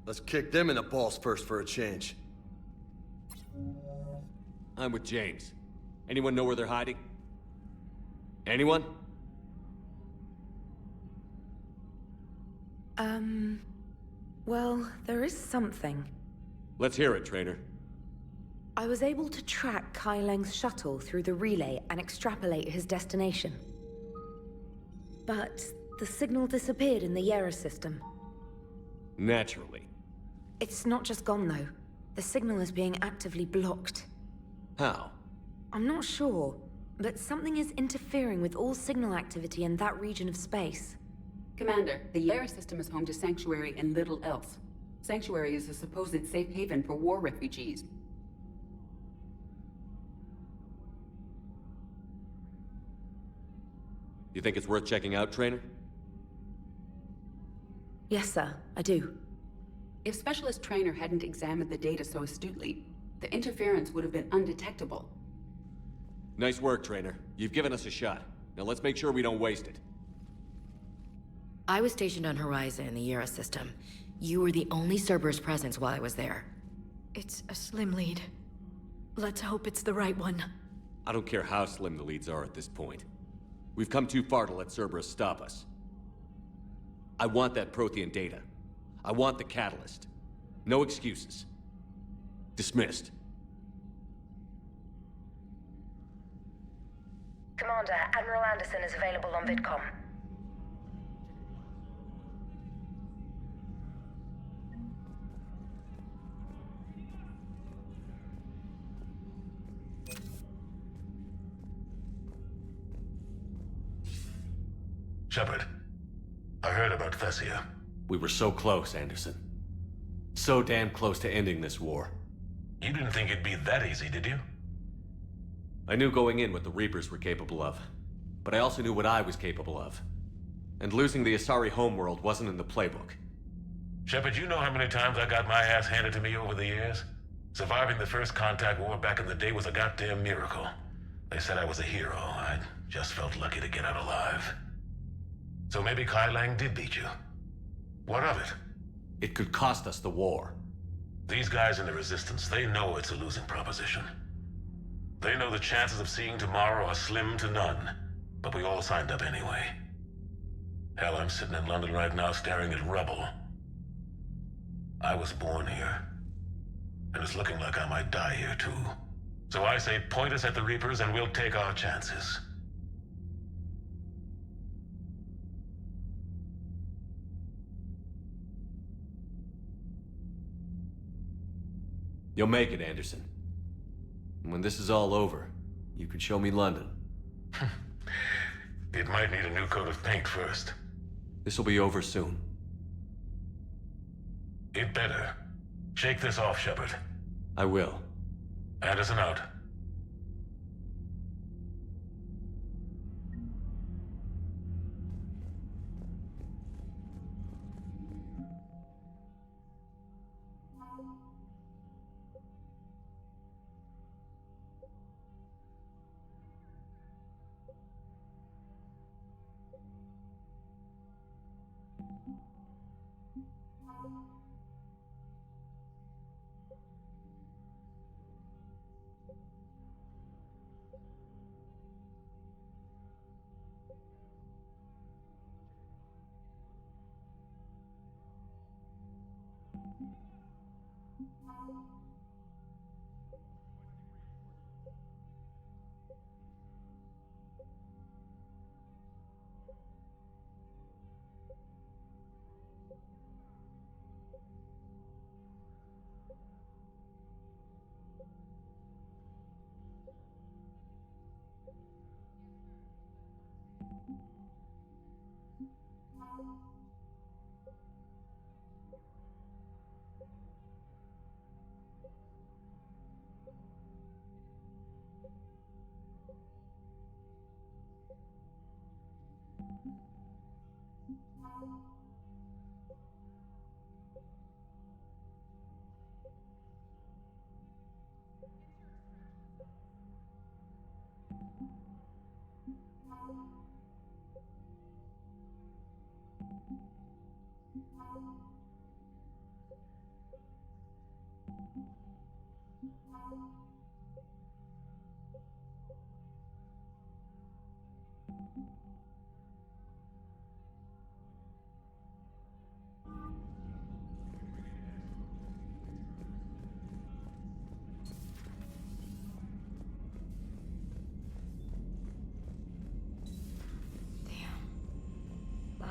Let's kick them in the balls first for a change. I'm with James. Anyone know where they're hiding? Anyone? Well, there is something. Let's hear it, Traynor. I was able to track Kai Leng's shuttle through the relay and extrapolate his destination. But the signal disappeared in the Yera system. Naturally. It's not just gone, though. The signal is being actively blocked. How? I'm not sure, but something is interfering with all signal activity in that region of space. Commander, the Yera system is home to Sanctuary and little else. Sanctuary is a supposed safe haven for war refugees. You think it's worth checking out, Traynor? Yes, sir, I do. If Specialist Traynor hadn't examined the data so astutely, the interference would have been undetectable. Nice work, Traynor. You've given us a shot. Now let's make sure we don't waste it. I was stationed on Horizon in the Yera system. You were the only Cerberus presence while I was there. It's a slim lead. Let's hope it's the right one. I don't care how slim the leads are at this point. We've come too far to let Cerberus stop us. I want that Prothean data. I want the catalyst. No excuses. Dismissed. Commander, Admiral Anderson is available on VidCom. Shepard, I heard about Thessia. We were so close, Anderson. So damn close to ending this war. You didn't think it'd be that easy, did you? I knew going in what the Reapers were capable of, but I also knew what I was capable of. And losing the Asari homeworld wasn't in the playbook. Shepard, you know how many times I got my ass handed to me over the years? Surviving the first contact war back in the day was a goddamn miracle. They said I was a hero. I just felt lucky to get out alive. So maybe Kai Leng did beat you. What of it? It could cost us the war. These guys in the Resistance, they know it's a losing proposition. They know the chances of seeing tomorrow are slim to none, but we all signed up anyway. Hell, I'm sitting in London right now staring at rubble. I was born here, and it's looking like I might die here too. So I say point us at the Reapers and we'll take our chances. You'll make it, Anderson. And when this is all over, you can show me London. It might need a new coat of paint first. This'll be over soon. It better. Shake this off, Shepard. I will. Anderson out.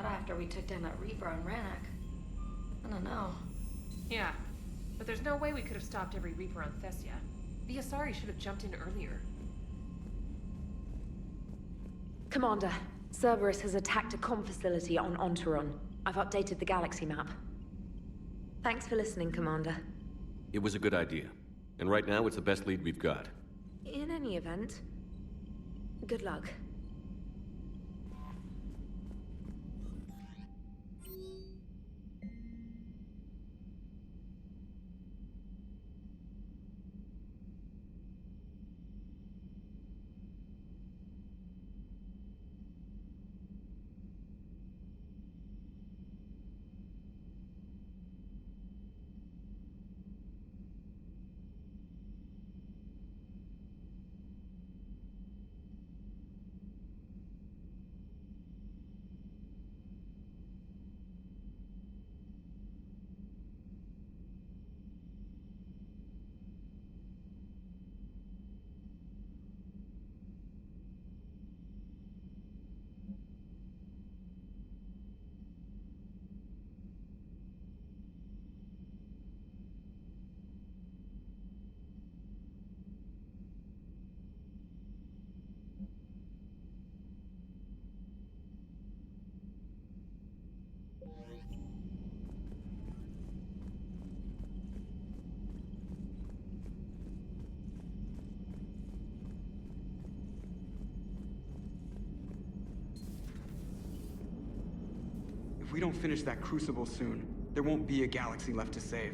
After we took down that Reaper on Rannoch. I don't know. Yeah, but there's no way we could have stopped every Reaper on Thessia. The Asari should have jumped in earlier. Commander, Cerberus has attacked a comm facility on Ontaron. I've updated the galaxy map. Thanks for listening, Commander. It was a good idea. And right now, it's the best lead we've got. In any event, good luck. If we don't finish that crucible soon, there won't be a galaxy left to save.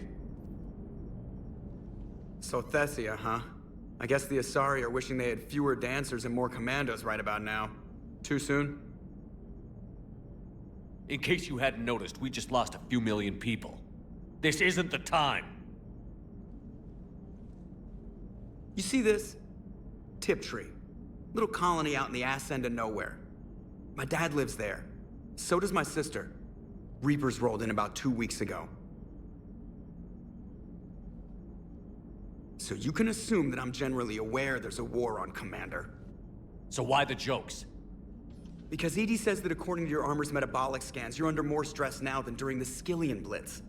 So Thessia, huh? I guess the Asari are wishing they had fewer dancers and more commandos right about now. Too soon? In case you hadn't noticed, we just lost a few million people. This isn't the time. You see this? Tiptree. Little colony out in the ass end of nowhere. My dad lives there. So does my sister. Reapers rolled in about 2 weeks ago. So you can assume that I'm generally aware there's a war on, Commander. So why the jokes? Because EDI says that according to your armor's metabolic scans, you're under more stress now than during the Skillian Blitz.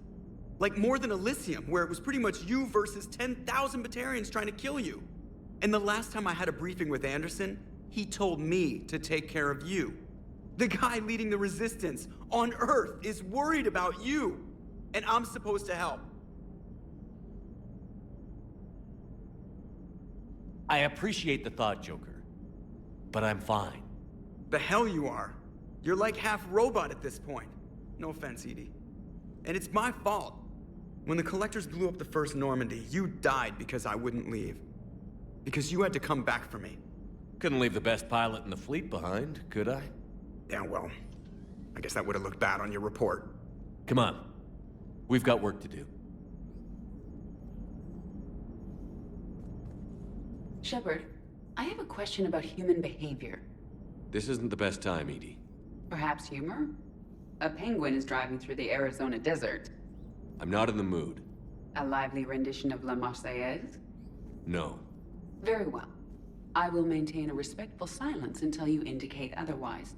Like more than Elysium, where it was pretty much you versus 10,000 Batarians trying to kill you. And the last time I had a briefing with Anderson, he told me to take care of you. The guy leading the resistance on Earth is worried about you. and I'm supposed to help. I appreciate the thought, Joker. But I'm fine. The hell you are. You're like half robot at this point. No offense, Edie. And it's my fault. When the Collectors blew up the first Normandy, you died because I wouldn't leave. Because you had to come back for me. Couldn't leave the best pilot in the fleet behind, could I? Yeah, well, I guess that would have looked bad on your report. Come on. We've got work to do. Shepard, I have a question about human behavior. This isn't the best time, Edie. Perhaps humor? A penguin is driving through the Arizona desert. I'm not in the mood. A lively rendition of La Marseillaise? No. Very well. I will maintain a respectful silence until you indicate otherwise.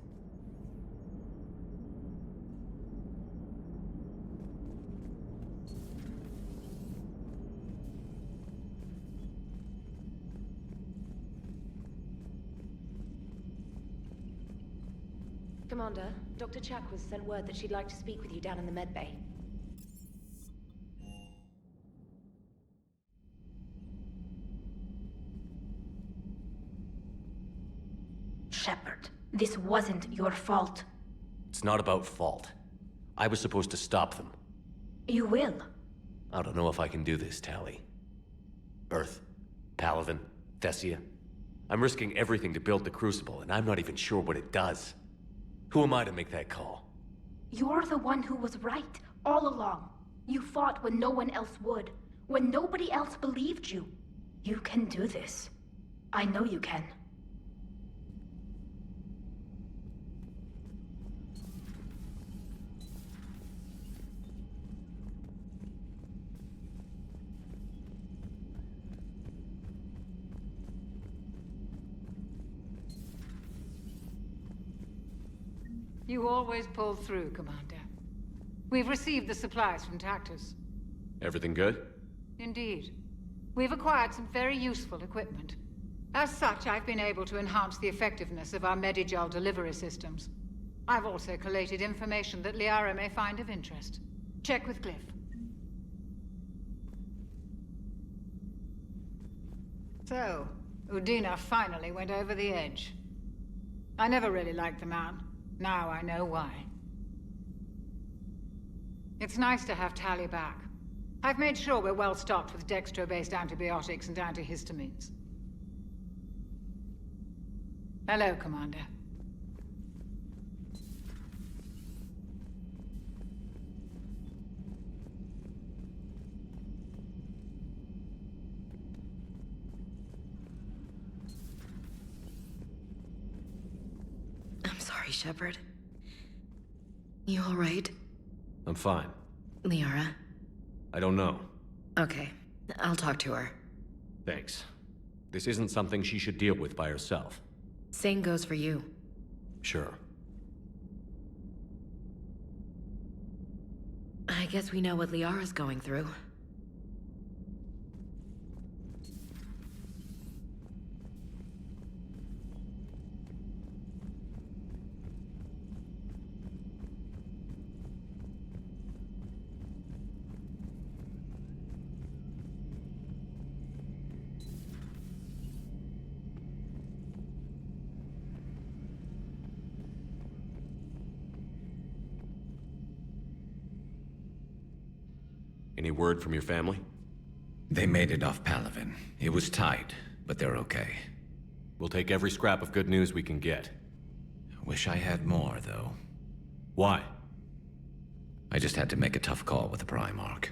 Commander, Dr. Chakwas sent word that she'd like to speak with you down in the medbay. Shepard, this wasn't your fault. It's not about fault. I was supposed to stop them. You will. I don't know if I can do this, Tali. Earth, Palaven, Thessia. I'm risking everything to build the Crucible, and I'm not even sure what it does. Who am I to make that call? You're the one who was right, all along. You fought when no one else would, when nobody else believed you. You can do this. I know you can. You always pull through, Commander. We've received the supplies from Tactus. Everything good? Indeed. We've acquired some very useful equipment. As such, I've been able to enhance the effectiveness of our Medigel delivery systems. I've also collated information that Liara may find of interest. Check with Glyph. So, Udina finally went over the edge. I never really liked the man. Now I know why. It's nice to have Tali back. I've made sure we're well stocked with dextro-based antibiotics and antihistamines. Hello, Commander. I'm sorry, Shepard. You all right? I'm fine. Liara? I don't know. Okay, I'll talk to her. Thanks. This isn't something she should deal with by herself. Same goes for you. Sure. I guess we know what Liara's going through. Any word from your family? They made it off Palaven. It was tight, but they're okay. We'll take every scrap of good news we can get. Wish I had more, though. Why? I just had to make a tough call with the Primarch.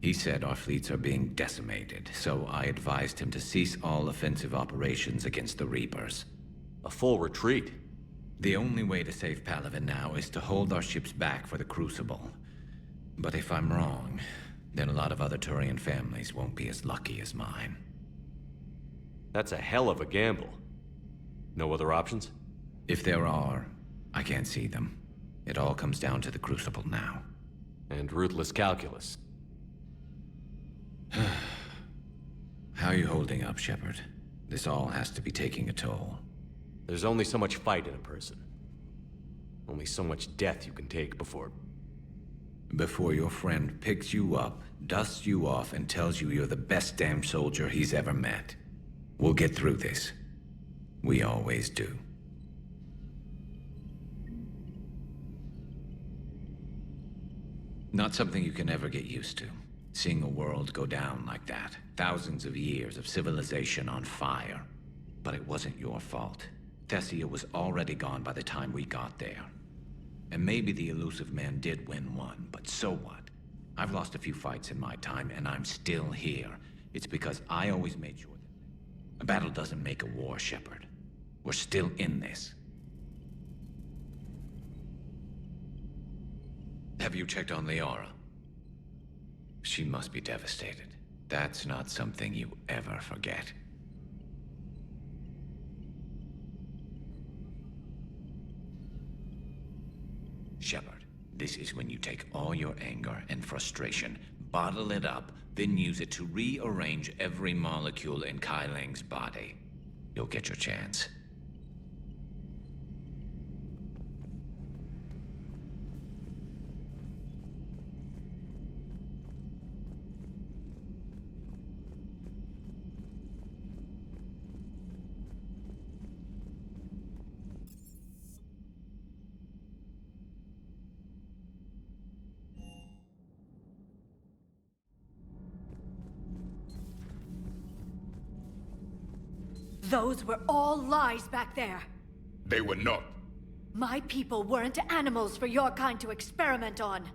He said our fleets are being decimated, so I advised him to cease all offensive operations against the Reapers. A full retreat? The only way to save Palaven now is to hold our ships back for the Crucible. But if I'm wrong, then a lot of other Turian families won't be as lucky as mine. That's a hell of a gamble. No other options? If there are, I can't see them. It all comes down to the Crucible now. And ruthless calculus. How are you holding up, Shepard? This all has to be taking a toll. There's only so much fight in a person. Only so much death you can take before... Before your friend picks you up, dusts you off, and tells you you're the best damn soldier he's ever met. We'll get through this. We always do. Not something you can ever get used to. Seeing a world go down like that. Thousands of years of civilization on fire. But it wasn't your fault. Thessia was already gone by the time we got there. And maybe the elusive man did win one, but so what? I've lost a few fights in my time, and I'm still here. It's because I always made sure that a battle doesn't make a war, Shepard. We're still in this. Have you checked on Liara? She must be devastated. That's not something you ever forget. Shepard, this is when you take all your anger and frustration, bottle it up, then use it to rearrange every molecule in Kai Leng's body. You'll get your chance. Those were all lies back there. They were not. My people weren't animals for your kind to experiment on.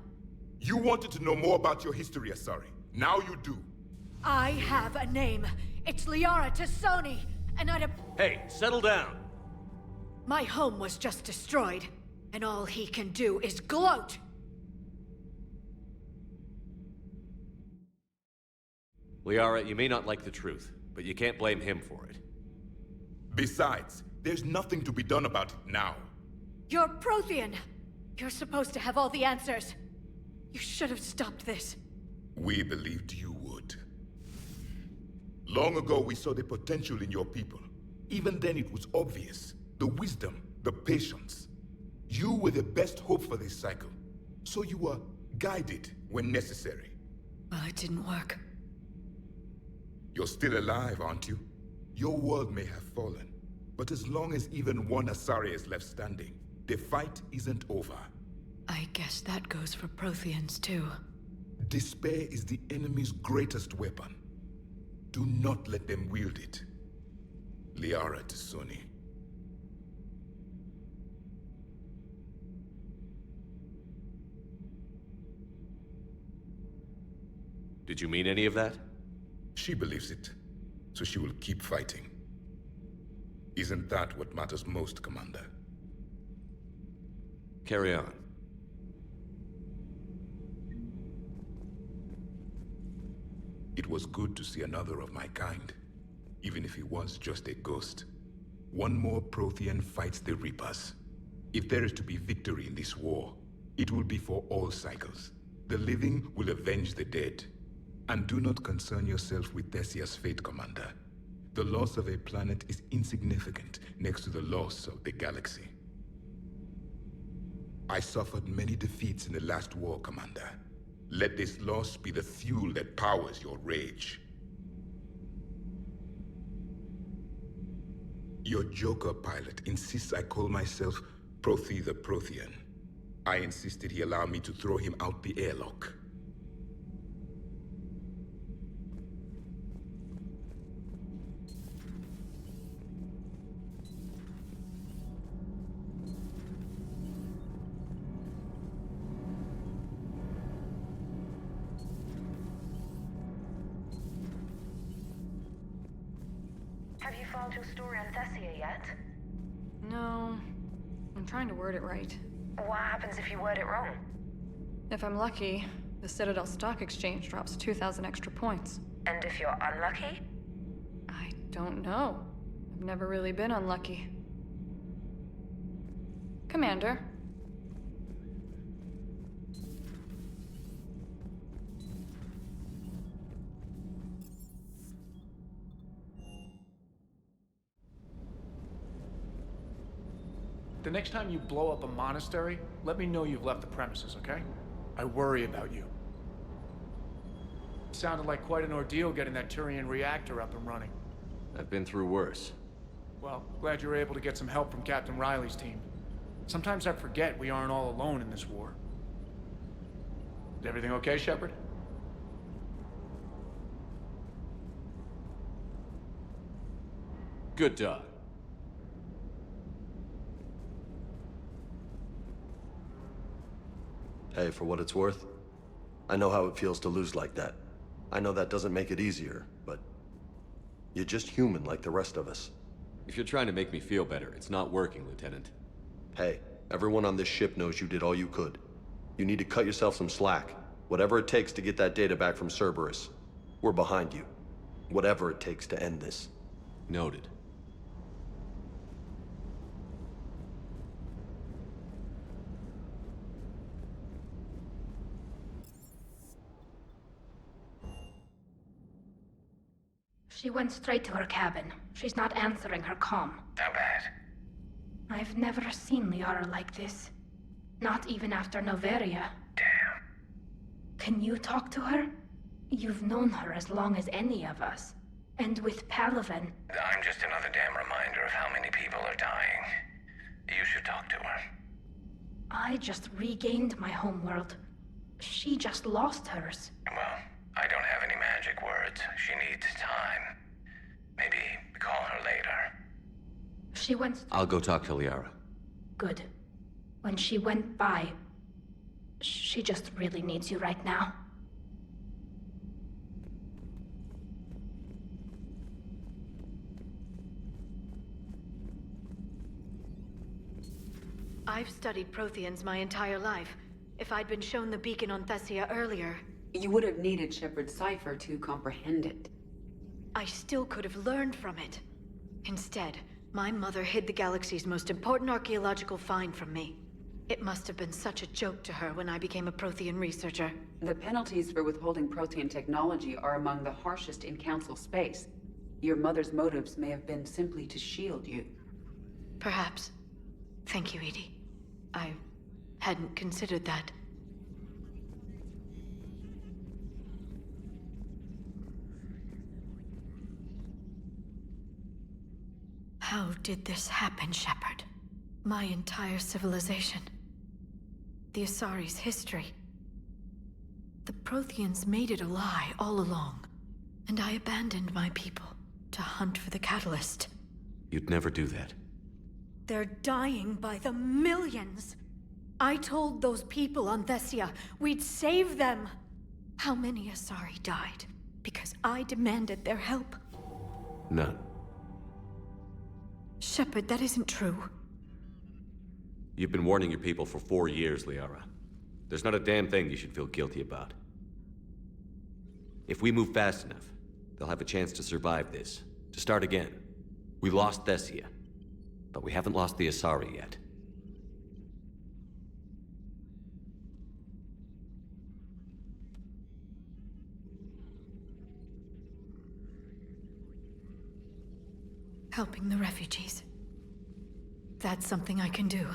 You wanted to know more about your history, Asari. Now you do. I have a name. It's Liara Tassoni, and Hey, settle down. My home was just destroyed, and all he can do is gloat. Liara, you may not like the truth, but you can't blame him for it. Besides, there's nothing to be done about it now. You're Prothean. You're supposed to have all the answers. You should have stopped this. We believed you would. Long ago, we saw the potential in your people. Even then, it was obvious. The wisdom, the patience. You were the best hope for this cycle. So you were guided when necessary. Well, it didn't work. You're still alive, aren't you? Your world may have fallen, but as long as even one Asari is left standing, the fight isn't over. I guess that goes for Protheans, too. Despair is the enemy's greatest weapon. Do not let them wield it. Liara Tassoni. Did you mean any of that? She believes it, so she will keep fighting. Isn't that what matters most, Commander? Carry on. It was good to see another of my kind, even if he was just a ghost. One more Prothean fights the Reapers. If there is to be victory in this war, it will be for all cycles. The living will avenge the dead. And do not concern yourself with Thessia's fate, Commander. The loss of a planet is insignificant next to the loss of the galaxy. I suffered many defeats in the last war, Commander. Let this loss be the fuel that powers your rage. Your Joker pilot insists I call myself Prothe the Prothean. I insisted he allow me to throw him out the airlock. Have you filed your story on Thessia yet? No. I'm trying to word it right. What happens if you word it wrong? If I'm lucky, the Citadel Stock Exchange drops 2,000 extra points. And if you're unlucky? I don't know. I've never really been unlucky. Commander. The next time you blow up a monastery, let me know you've left the premises, okay? I worry about you. Sounded like quite an ordeal getting that Turian reactor up and running. I've been through worse. Well, glad you were able to get some help from Captain Riley's team. Sometimes I forget we aren't all alone in this war. Is everything okay, Shepard? Good dog. Hey, for what it's worth, I know how it feels to lose like that. I know that doesn't make it easier, but you're just human like the rest of us. If you're trying to make me feel better, it's not working, Lieutenant. Hey, everyone on this ship knows you did all you could. You need to cut yourself some slack. Whatever it takes to get that data back from Cerberus. We're behind you. Whatever it takes to end this. Noted. She went straight to her cabin. She's not answering her comm. How bad? I've never seen Liara like this. Not even after Noveria. Damn. Can you talk to her? You've known her as long as any of us. And with Palaven... I'm just another damn reminder of how many people are dying. You should talk to her. I just regained my homeworld. She just lost hers. Well, I don't have any magic words. She needs time. Maybe call her later. She went... I'll go talk to Liara. Good. When she went by... She just really needs you right now. I've studied Protheans my entire life. If I'd been shown the beacon on Thessia earlier... You would have needed Shepard's cipher to comprehend it. I still could have learned from it. Instead, my mother hid the galaxy's most important archaeological find from me. It must have been such a joke to her when I became a Prothean researcher. The penalties for withholding Prothean technology are among the harshest in Council space. Your mother's motives may have been simply to shield you. Perhaps. Thank you, Edie. I hadn't considered that. How did this happen, Shepard? My entire civilization. The Asari's history. The Protheans made it a lie all along, and I abandoned my people to hunt for the catalyst. You'd never do that. They're dying by the millions. I told those people on Thessia we'd save them. How many Asari died because I demanded their help? None. Shepard, that isn't true. You've been warning your people for 4 years, Liara. There's not a damn thing you should feel guilty about. If we move fast enough, they'll have a chance to survive this, to start again. We lost Thessia, but we haven't lost the Asari yet. Helping the refugees. That's something I can do.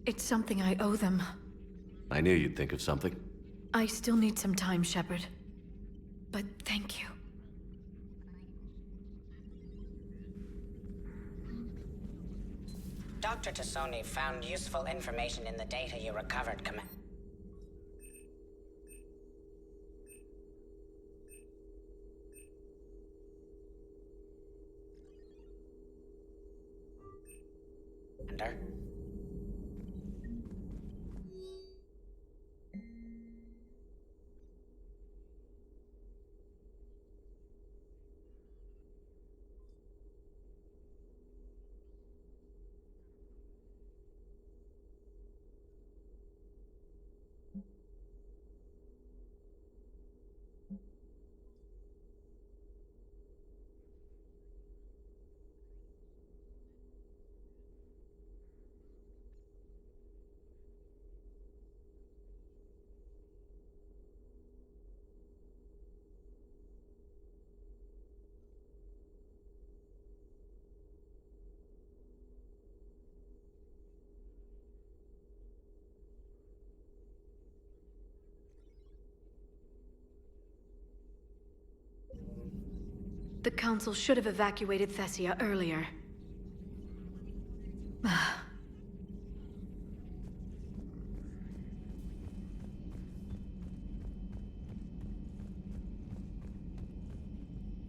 It's something I owe them. I knew you'd think of something. I still need some time, Shepard. But thank you. Dr. Tassoni found useful information in the data you recovered, Commander. The Council should have evacuated Thessia earlier.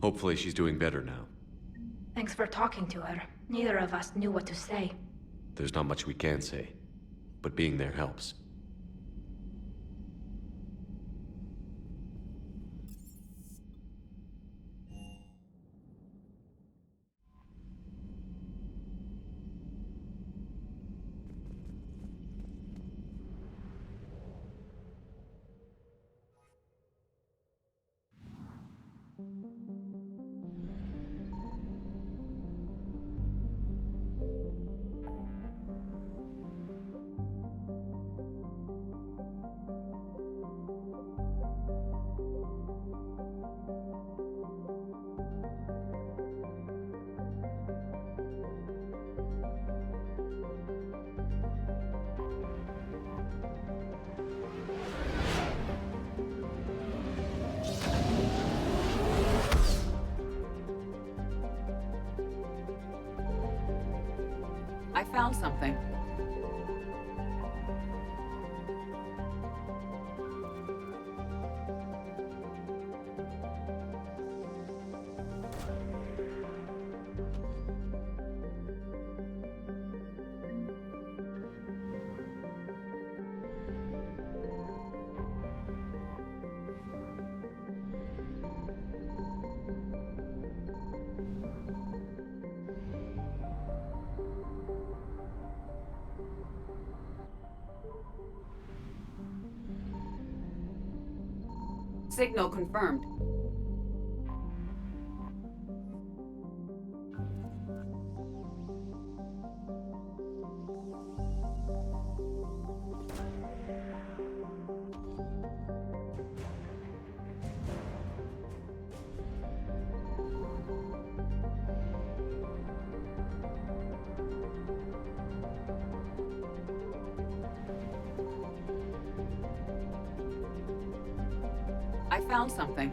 Hopefully she's doing better now. Thanks for talking to her. Neither of us knew what to say. There's not much we can say, but being there helps. I found something. Signal confirmed. I found something.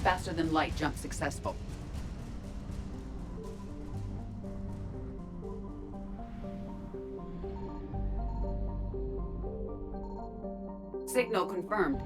Faster than light jump successful. Signal confirmed.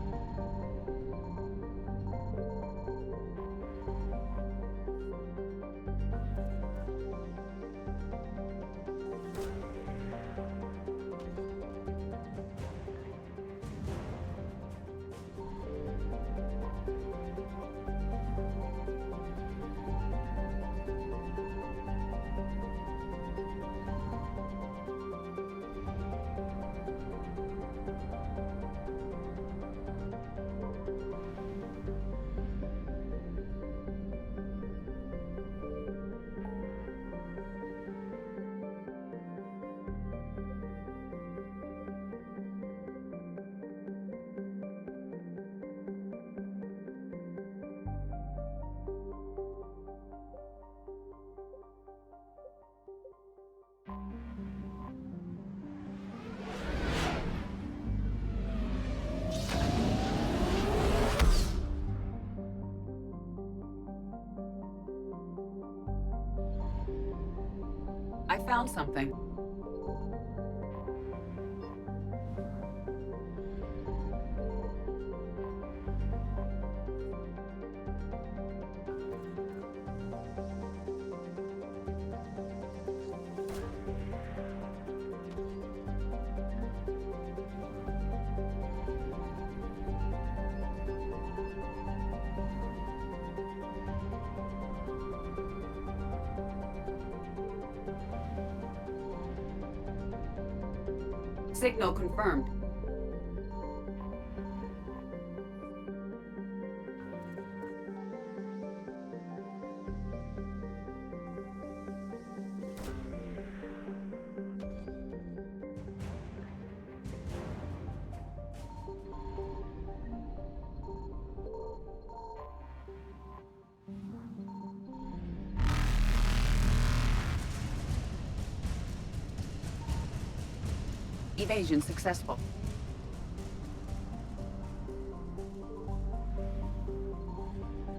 I found something. Signal confirmed. Evasion successful.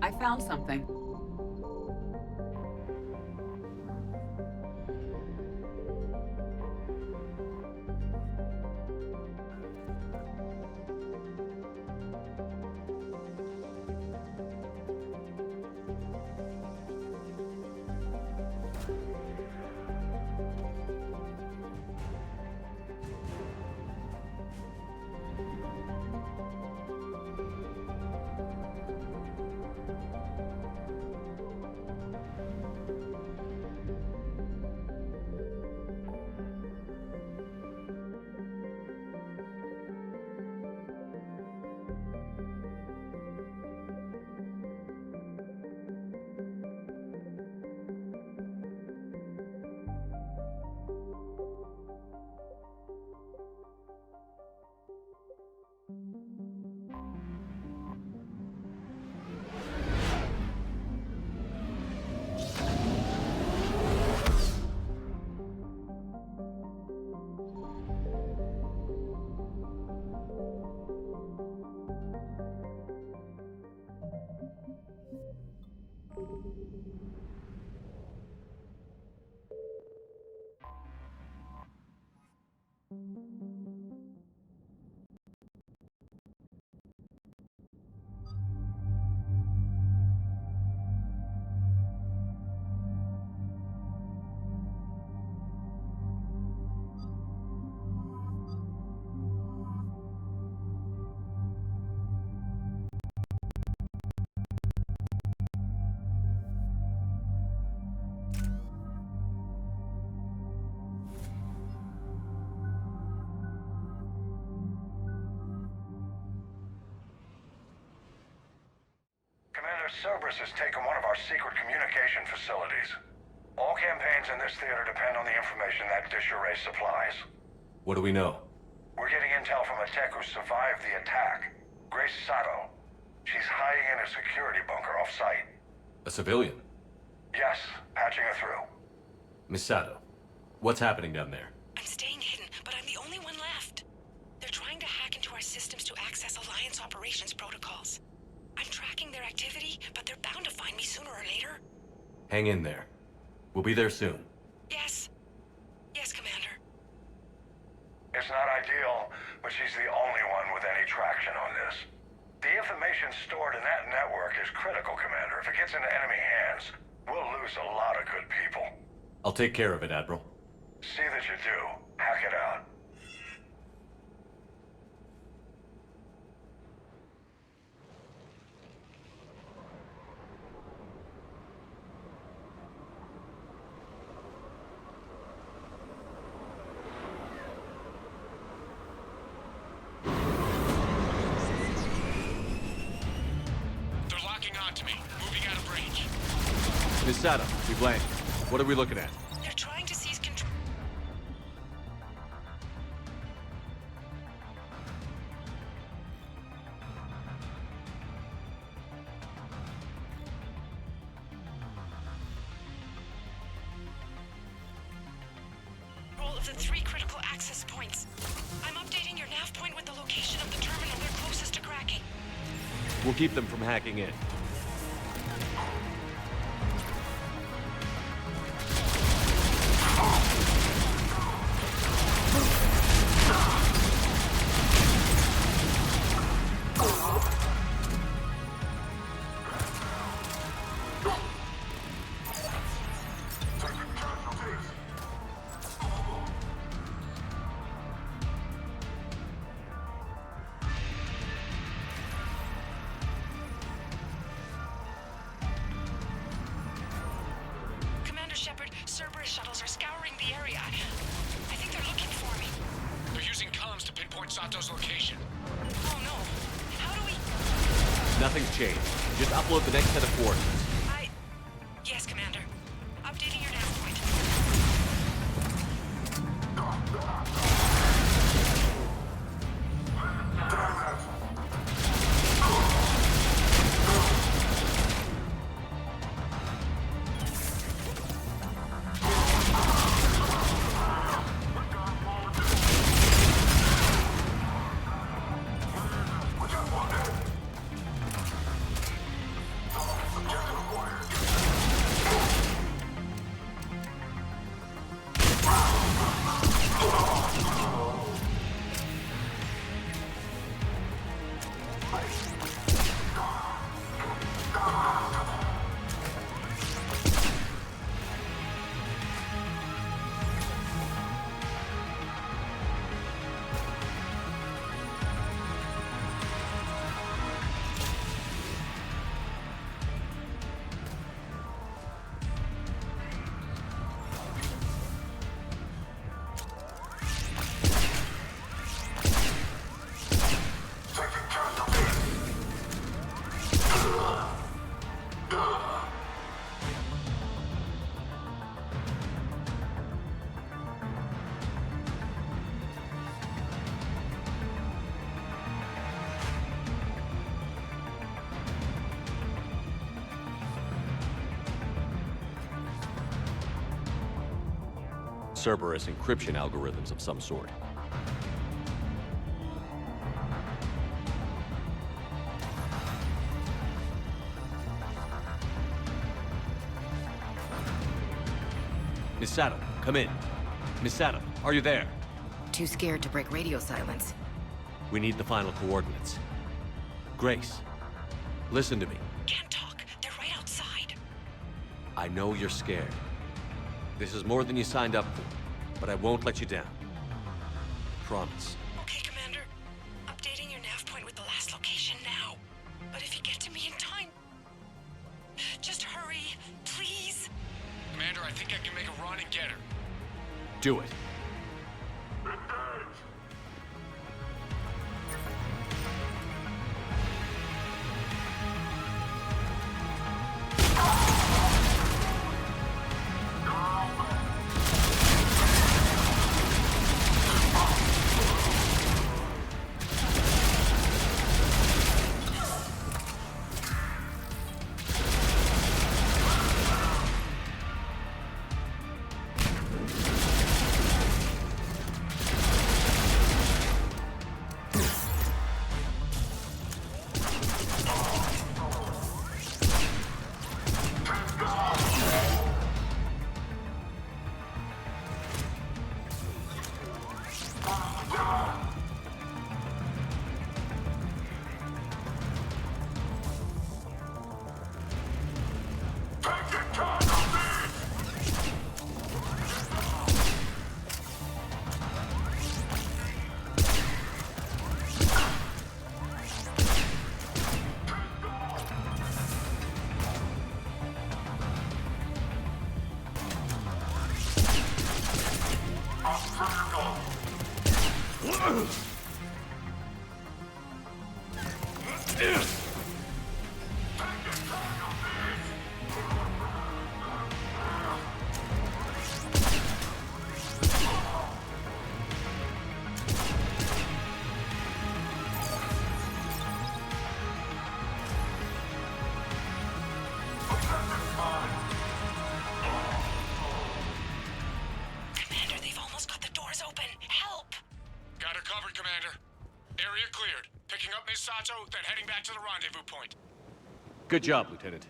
I found something. Cerberus has taken one of our secret communication facilities. All campaigns in this theater depend on the information that dish array supplies. What do we know? We're getting intel from a tech who survived the attack. Grace Sato. She's hiding in a security bunker off-site. A civilian? Yes, patching her through. Miss Sato, what's happening down there? I'm staying hidden, but I'm the only one left. They're trying to hack into our systems to access Alliance operations protocols. I'm tracking their activity, but they're bound to find me sooner or later. Hang in there. We'll be there soon. Yes. Yes, Commander. It's not ideal, but she's the only one with any traction on this. The information stored in that network is critical, Commander. If it gets into enemy hands, we'll lose a lot of good people. I'll take care of it, Admiral. See that you do. Hack it out. Miss Sato, we've landed. What are we looking at? They're trying to seize control. Of the 3 critical access points. I'm updating your nav point with the location of the terminal they're closest to cracking. We'll keep them from hacking in. Commander Shepard, Cerberus shuttles are scouring the area. I think they're looking for me. They're using comms to pinpoint Sato's location. Oh no. How do we... Nothing's changed. Just upload the next set of coordinates. Yes, Commander. Updating your nav point. Cerberus encryption algorithms of some sort. Miss Sato, come in. Miss Sato, are you there? Too scared to break radio silence. We need the final coordinates. Grace, listen to me. Can't talk. They're right outside. I know you're scared. This is more than you signed up for, but I won't let you down. Promise. Okay, Commander. Updating your nav point with the last location now. But if you get to me in time... just hurry, please. Commander, I think I can make a run and get her. Do it. Commander, they've almost got the doors open. Help! Got her covered, Commander. Area cleared. Picking up Miss Sato, then heading back to the rendezvous point. Good job, Lieutenant.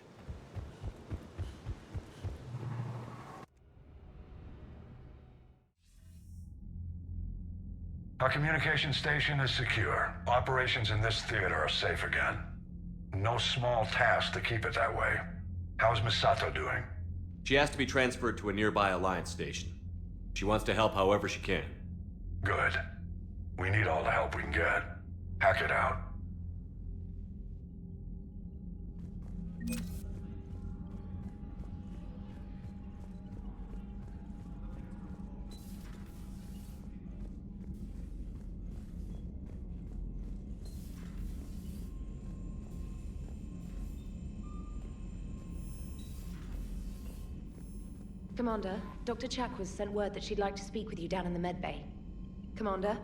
Our communication station is secure. Operations in this theater are safe again. No small task to keep it that way. How's Miss Sato doing? She has to be transferred to a nearby Alliance station. She wants to help however she can. Good. We need all the help we can get. Hack it out. Commander, Dr. Chakwas sent word that she'd like to speak with you down in the med bay. Commander?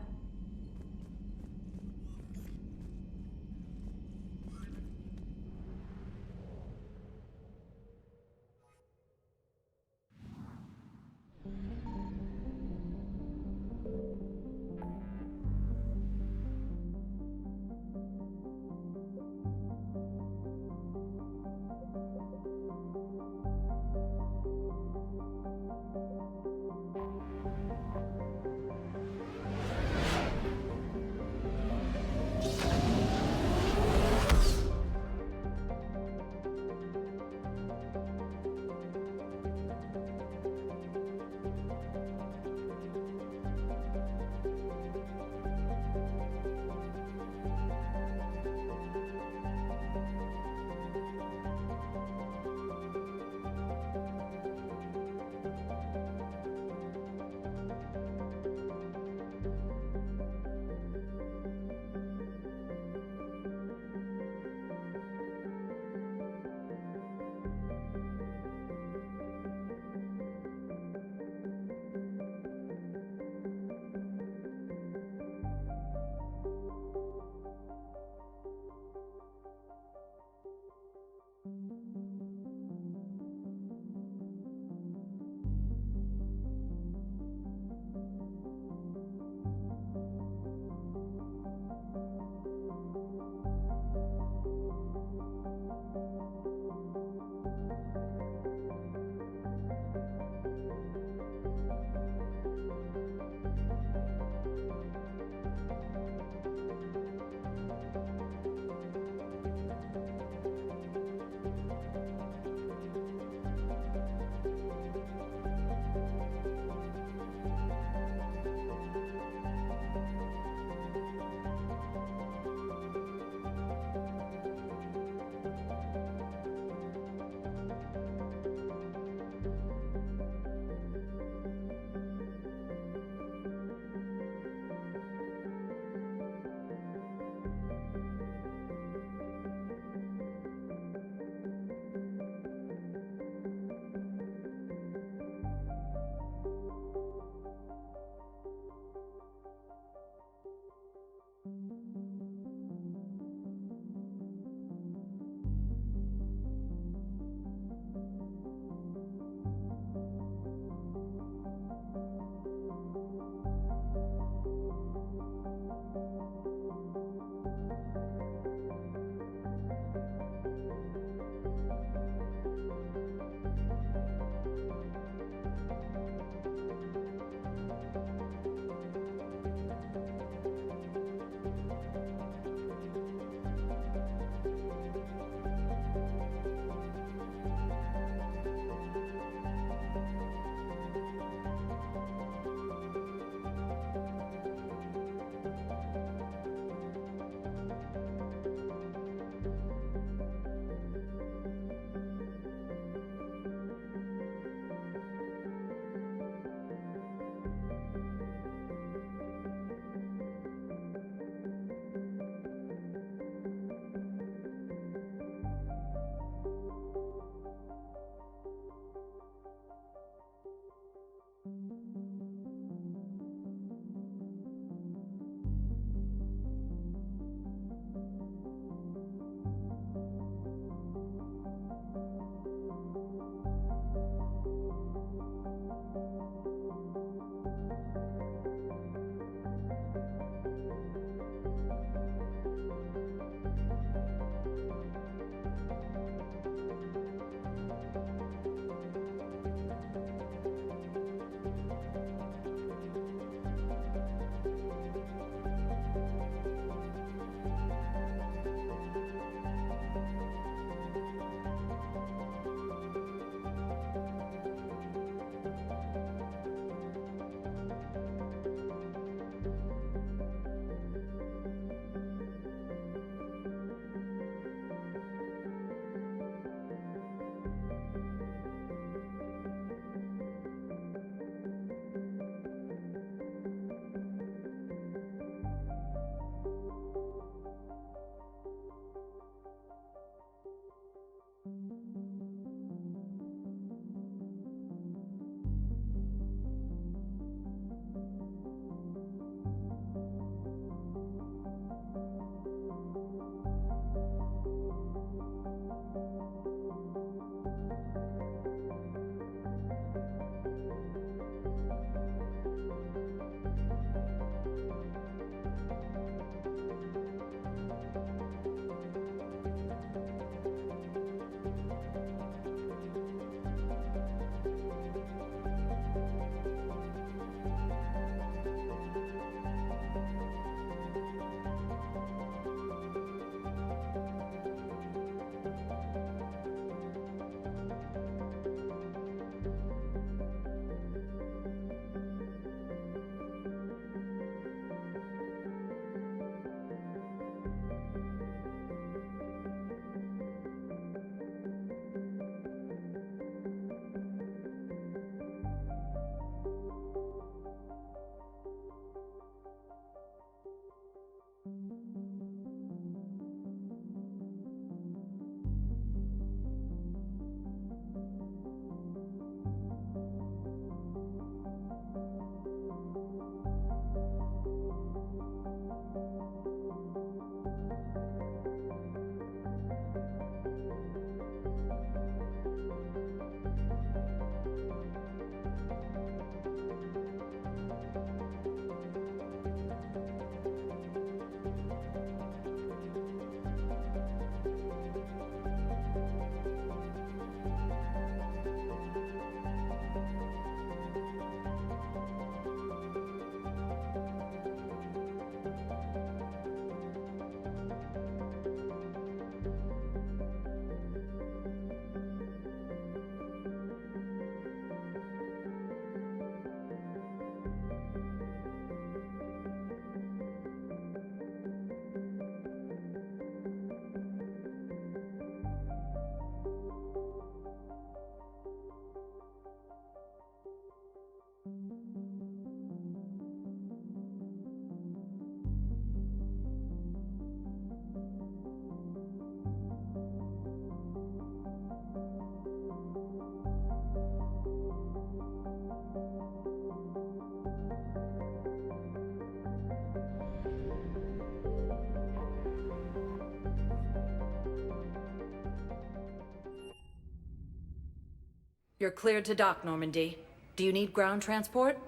You're cleared to dock, Normandy. Do you need ground transport?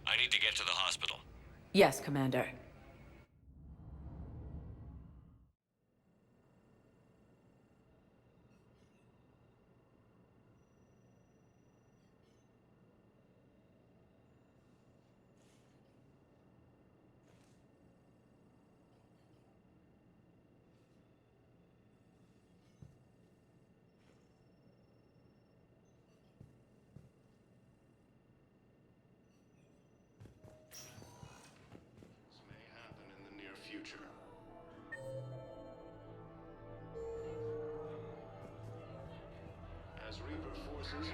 I need to get to the hospital. Yes, Commander. As Reaper forces...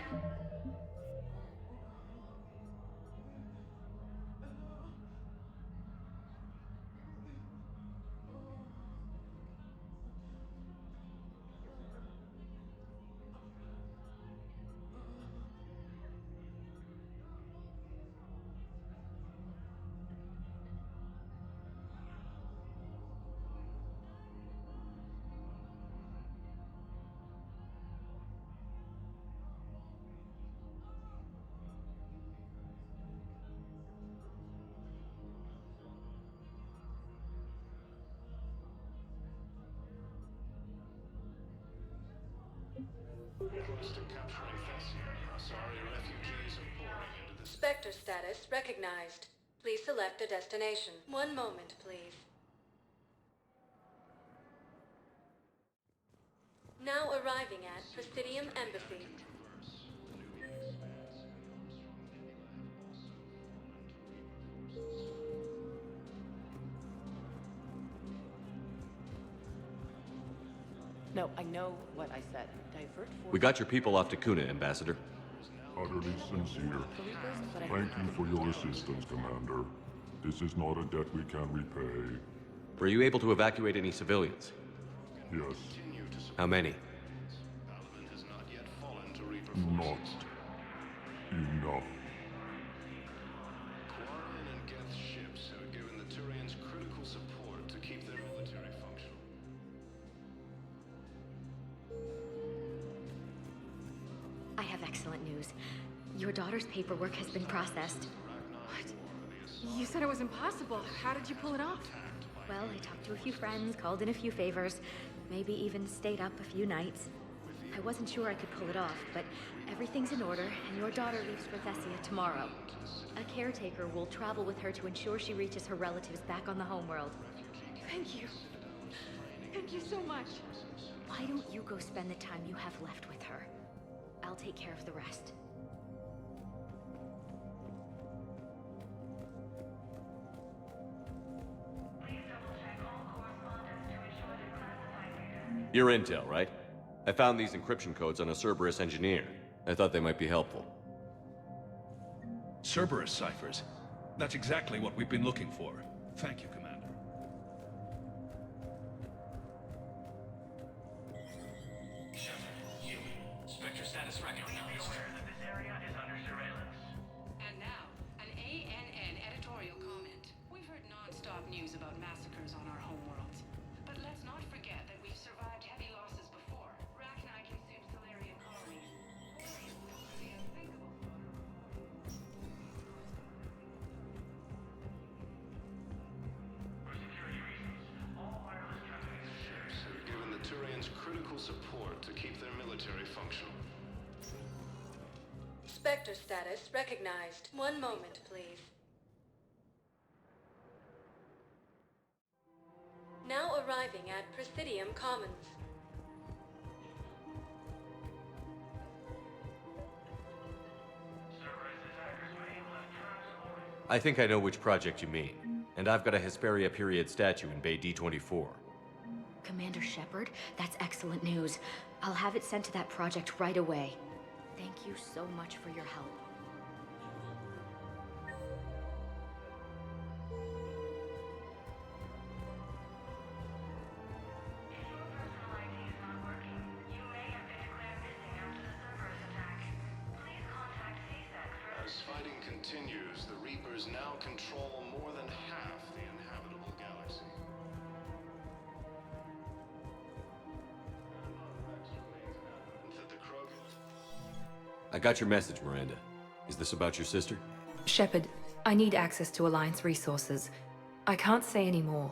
Close to capturing Thessia. Sorry, refugees are pouring into the... Spectre status recognized. Please select a destination. One moment, please. Now arriving at Presidium Embassy. No, I know what I said. Divert force... We got your people off to Kuna, Ambassador. Utterly sincere. Thank you for your assistance, Commander. This is not a debt we can repay. Were you able to evacuate any civilians? Yes. How many? Not enough. Quarren and Geth's ships have given the Turians critical support to keep their military functional. I have excellent news. Your daughter's paperwork has been processed. What? You said it was impossible. How did you pull it off? Well, I talked to a few friends, called in a few favors, maybe even stayed up a few nights. I wasn't sure I could pull it off, but everything's in order, and your daughter leaves for Thessia tomorrow. A caretaker will travel with her to ensure she reaches her relatives back on the homeworld. Thank you. Thank you so much. Why don't you go spend the time you have left with her? I'll take care of the rest. Your intel, right? I found these encryption codes on a Cerberus engineer. I thought they might be helpful. Cerberus ciphers. That's exactly what we've been looking for. Thank you, Commander. Spectre status recognized. This area is under surveillance. And now, an ANN editorial comment. We've heard non-stop news about massacres on our homeworlds. But let's not forget that we've survived heavy losses before. Rachni consumed Solarian colonies. The unthinkable. For security reasons, all wireless companies Ships have given the Turians critical support to keep their military functional. Spectre status recognized. One moment, please. Now arriving at Presidium Commons. I think I know which project you mean. And I've got a Hesperia period statue in Bay D24. Commander Shepard, that's excellent news. I'll have it sent to that project right away. Thank you so much for your help. As fighting continues, the Reapers now control more than half the inhabitable galaxy. I got your message, Miranda. Is this about your sister? Shepard, I need access to Alliance resources. I can't say any more.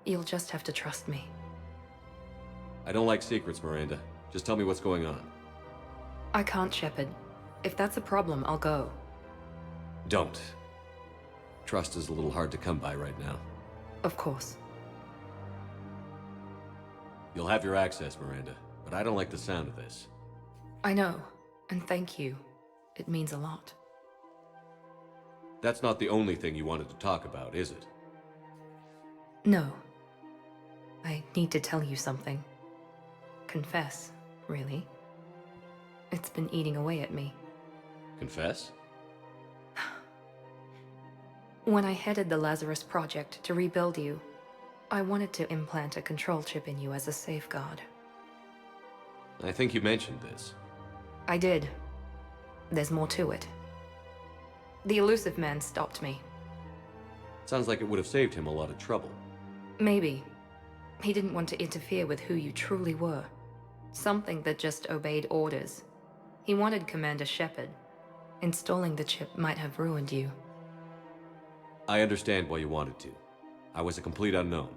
You'll just have to trust me. I don't like secrets, Miranda. Just tell me what's going on. I can't, Shepard. If that's a problem, I'll go. Don't. Trust is a little hard to come by right now. Of course. You'll have your access, Miranda, but I don't like the sound of this. I know, and thank you. It means a lot. That's not the only thing you wanted to talk about, is it? No. I need to tell you something. Confess, really. It's been eating away at me. Confess? When I headed the Lazarus Project to rebuild you, I wanted to implant a control chip in you as a safeguard. I think you mentioned this. I did. There's more to it. The elusive man stopped me. Sounds like it would have saved him a lot of trouble. Maybe. He didn't want to interfere with who you truly were. Something that just obeyed orders. He wanted Commander Shepard. Installing the chip might have ruined you. I understand why you wanted to. I was a complete unknown.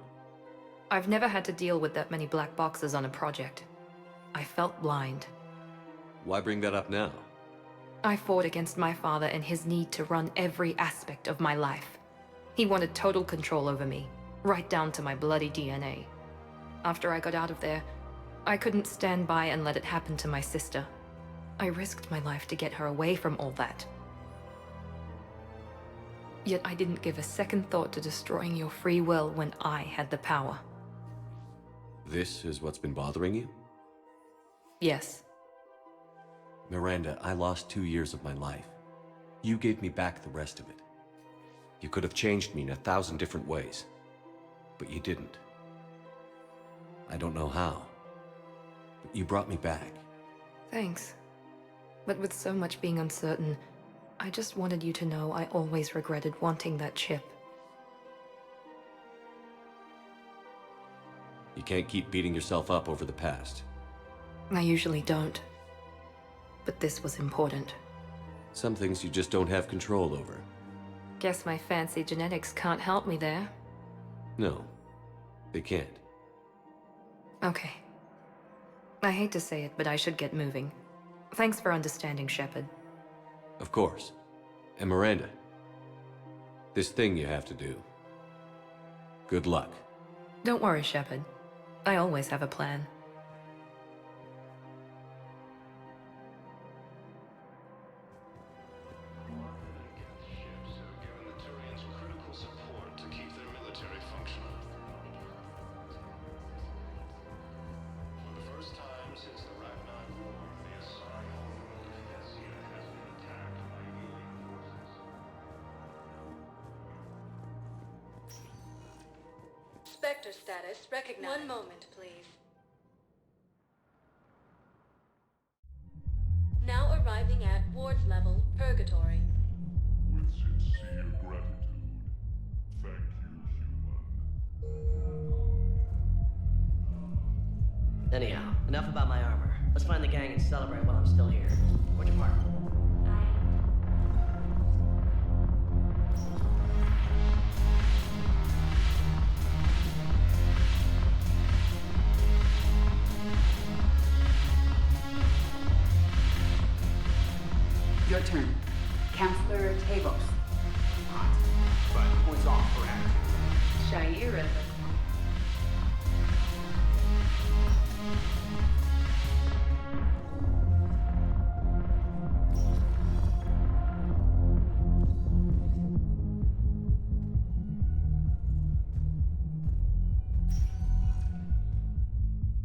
I've never had to deal with that many black boxes on a project. I felt blind. Why bring that up now? I fought against my father and his need to run every aspect of my life. He wanted total control over me, right down to my bloody DNA. After I got out of there, I couldn't stand by and let it happen to my sister. I risked my life to get her away from all that. Yet I didn't give a second thought to destroying your free will when I had the power. This is what's been bothering you? Yes. Miranda, I lost 2 years of my life. You gave me back the rest of it. You could have changed me in 1,000 different ways. But you didn't. I don't know how. But you brought me back. Thanks. But with so much being uncertain, I just wanted you to know I always regretted wanting that chip. You can't keep beating yourself up over the past. I usually don't. But this was important. Some things you just don't have control over. Guess my fancy genetics can't help me there. No, they can't. Okay. I hate to say it, but I should get moving. Thanks for understanding, Shepard. Of course. And Miranda, this thing you have to do. Good luck. Don't worry, Shepard. I always have a plan. Spectre status recognized. 1 moment, please. Now arriving at Ward's level, Purgatory. With sincere gratitude, thank you, human. Anyhow, enough about my armor. Let's find the gang and celebrate while I'm still here. Where'd you park? Your turn. Counselor Tavos. Hot. But points off for attitude. Shaira.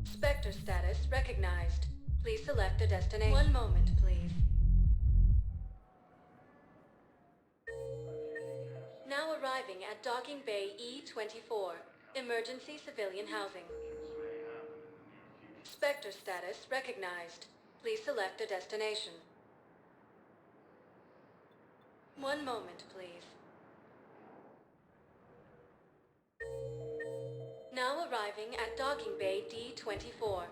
Spectre status recognized. Please select a destination. 1 moment, please. Now arriving at Docking Bay E-24, Emergency Civilian Housing. Spectre status recognized. Please select a destination. 1 moment, please. Now arriving at Docking Bay D-24.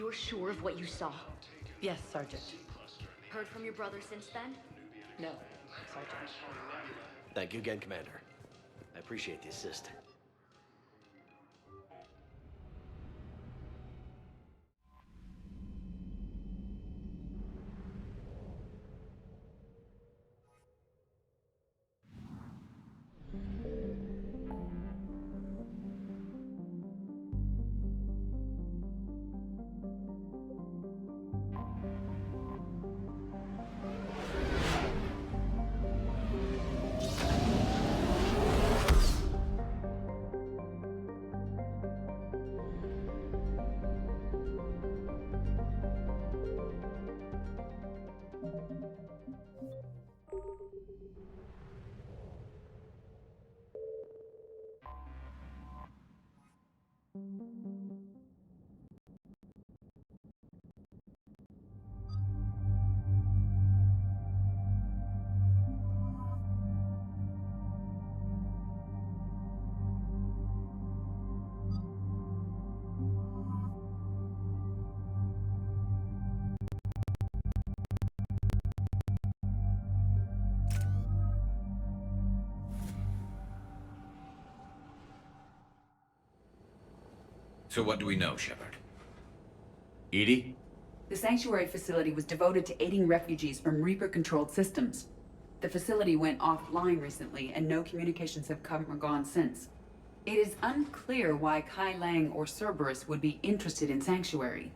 You're sure of what you saw? Yes, Sergeant. Heard from your brother since then? No, Sergeant. Thank you again, Commander. I appreciate the assist. So what do we know, Shepard? Edie? The sanctuary facility was devoted to aiding refugees from Reaper-controlled systems. The facility went offline recently, and no communications have come or gone since. It is unclear why Kai Leng or Cerberus would be interested in Sanctuary.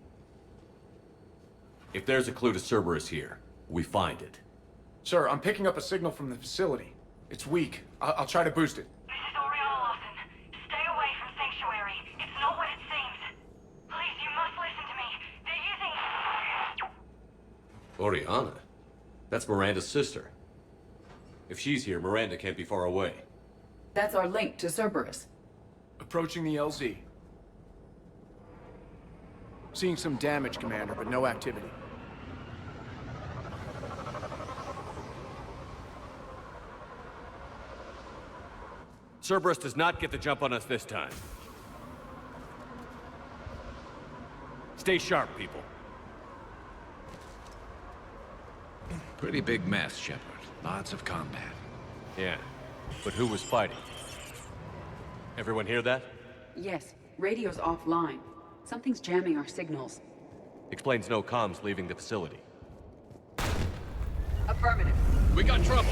If there's a clue to Cerberus here, we find it. Sir, I'm picking up a signal from the facility. It's weak. I'll try to boost it. This is Oriana Lawson. Stay away from Sanctuary. It's not what it seems. Please, you must listen to me. They're using... Oriana? That's Miranda's sister. If she's here, Miranda can't be far away. That's our link to Cerberus. Approaching the LZ. Seeing some damage, Commander, but no activity. Cerberus does not get the jump on us this time. Stay sharp, people. Pretty big mess, Shepard. Lots of combat. Yeah, but who was fighting? Everyone hear that? Yes, radio's offline. Something's jamming our signals. Explains no comms leaving the facility. Affirmative. We got trouble!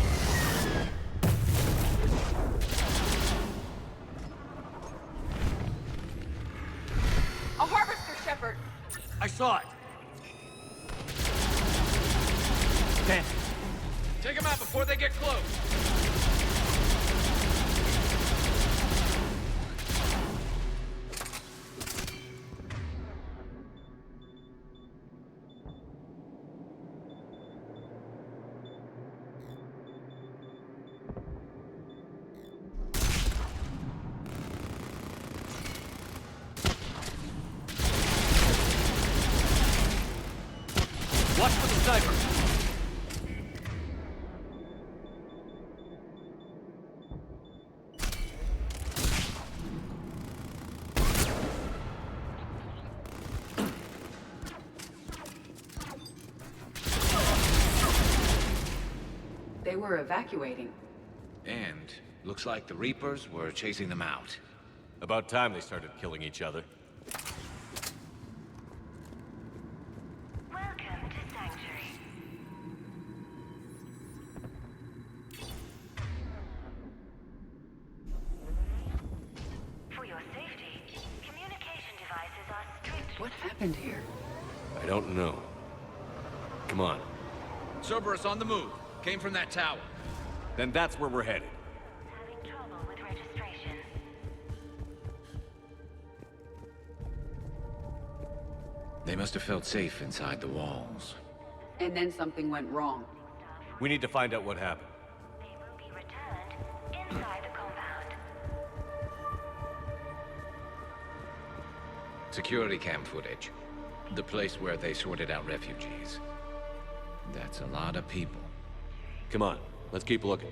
A harvester, Shepard! I saw it! Damn. Take them out before they get close! Watch for the sniper! They were evacuating. And looks like the Reapers were chasing them out. About time they started killing each other. Welcome to Sanctuary. For your safety, communication devices are strict. What happened here? I don't know. Come on. Cerberus on the move. Came from that tower. Then that's where we're headed. Having trouble with registration. They must have felt safe inside the walls. And then something went wrong. We need to find out what happened. They will be returned inside the compound. Security cam footage. The place where they sorted out refugees. That's a lot of people. Come on, let's keep looking.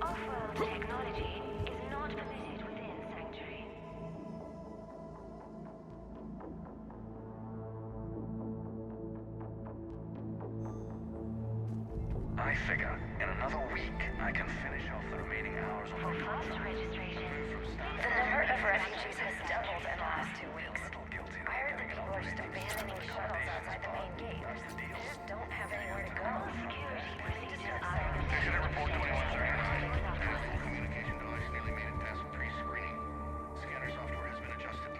Off-world technology is not permitted within Sanctuary. I figure in another week, I can finish off the remaining hours on the Fast registration. The number of refugees has doubled in the last 2 weeks. I heard that people are just abandoning shuttles outside the main gate. They just don't have anywhere to go. Security procedures are... Incident report 2139. Communication device nearly made it past pre-screening. Scanner software has been adjusted.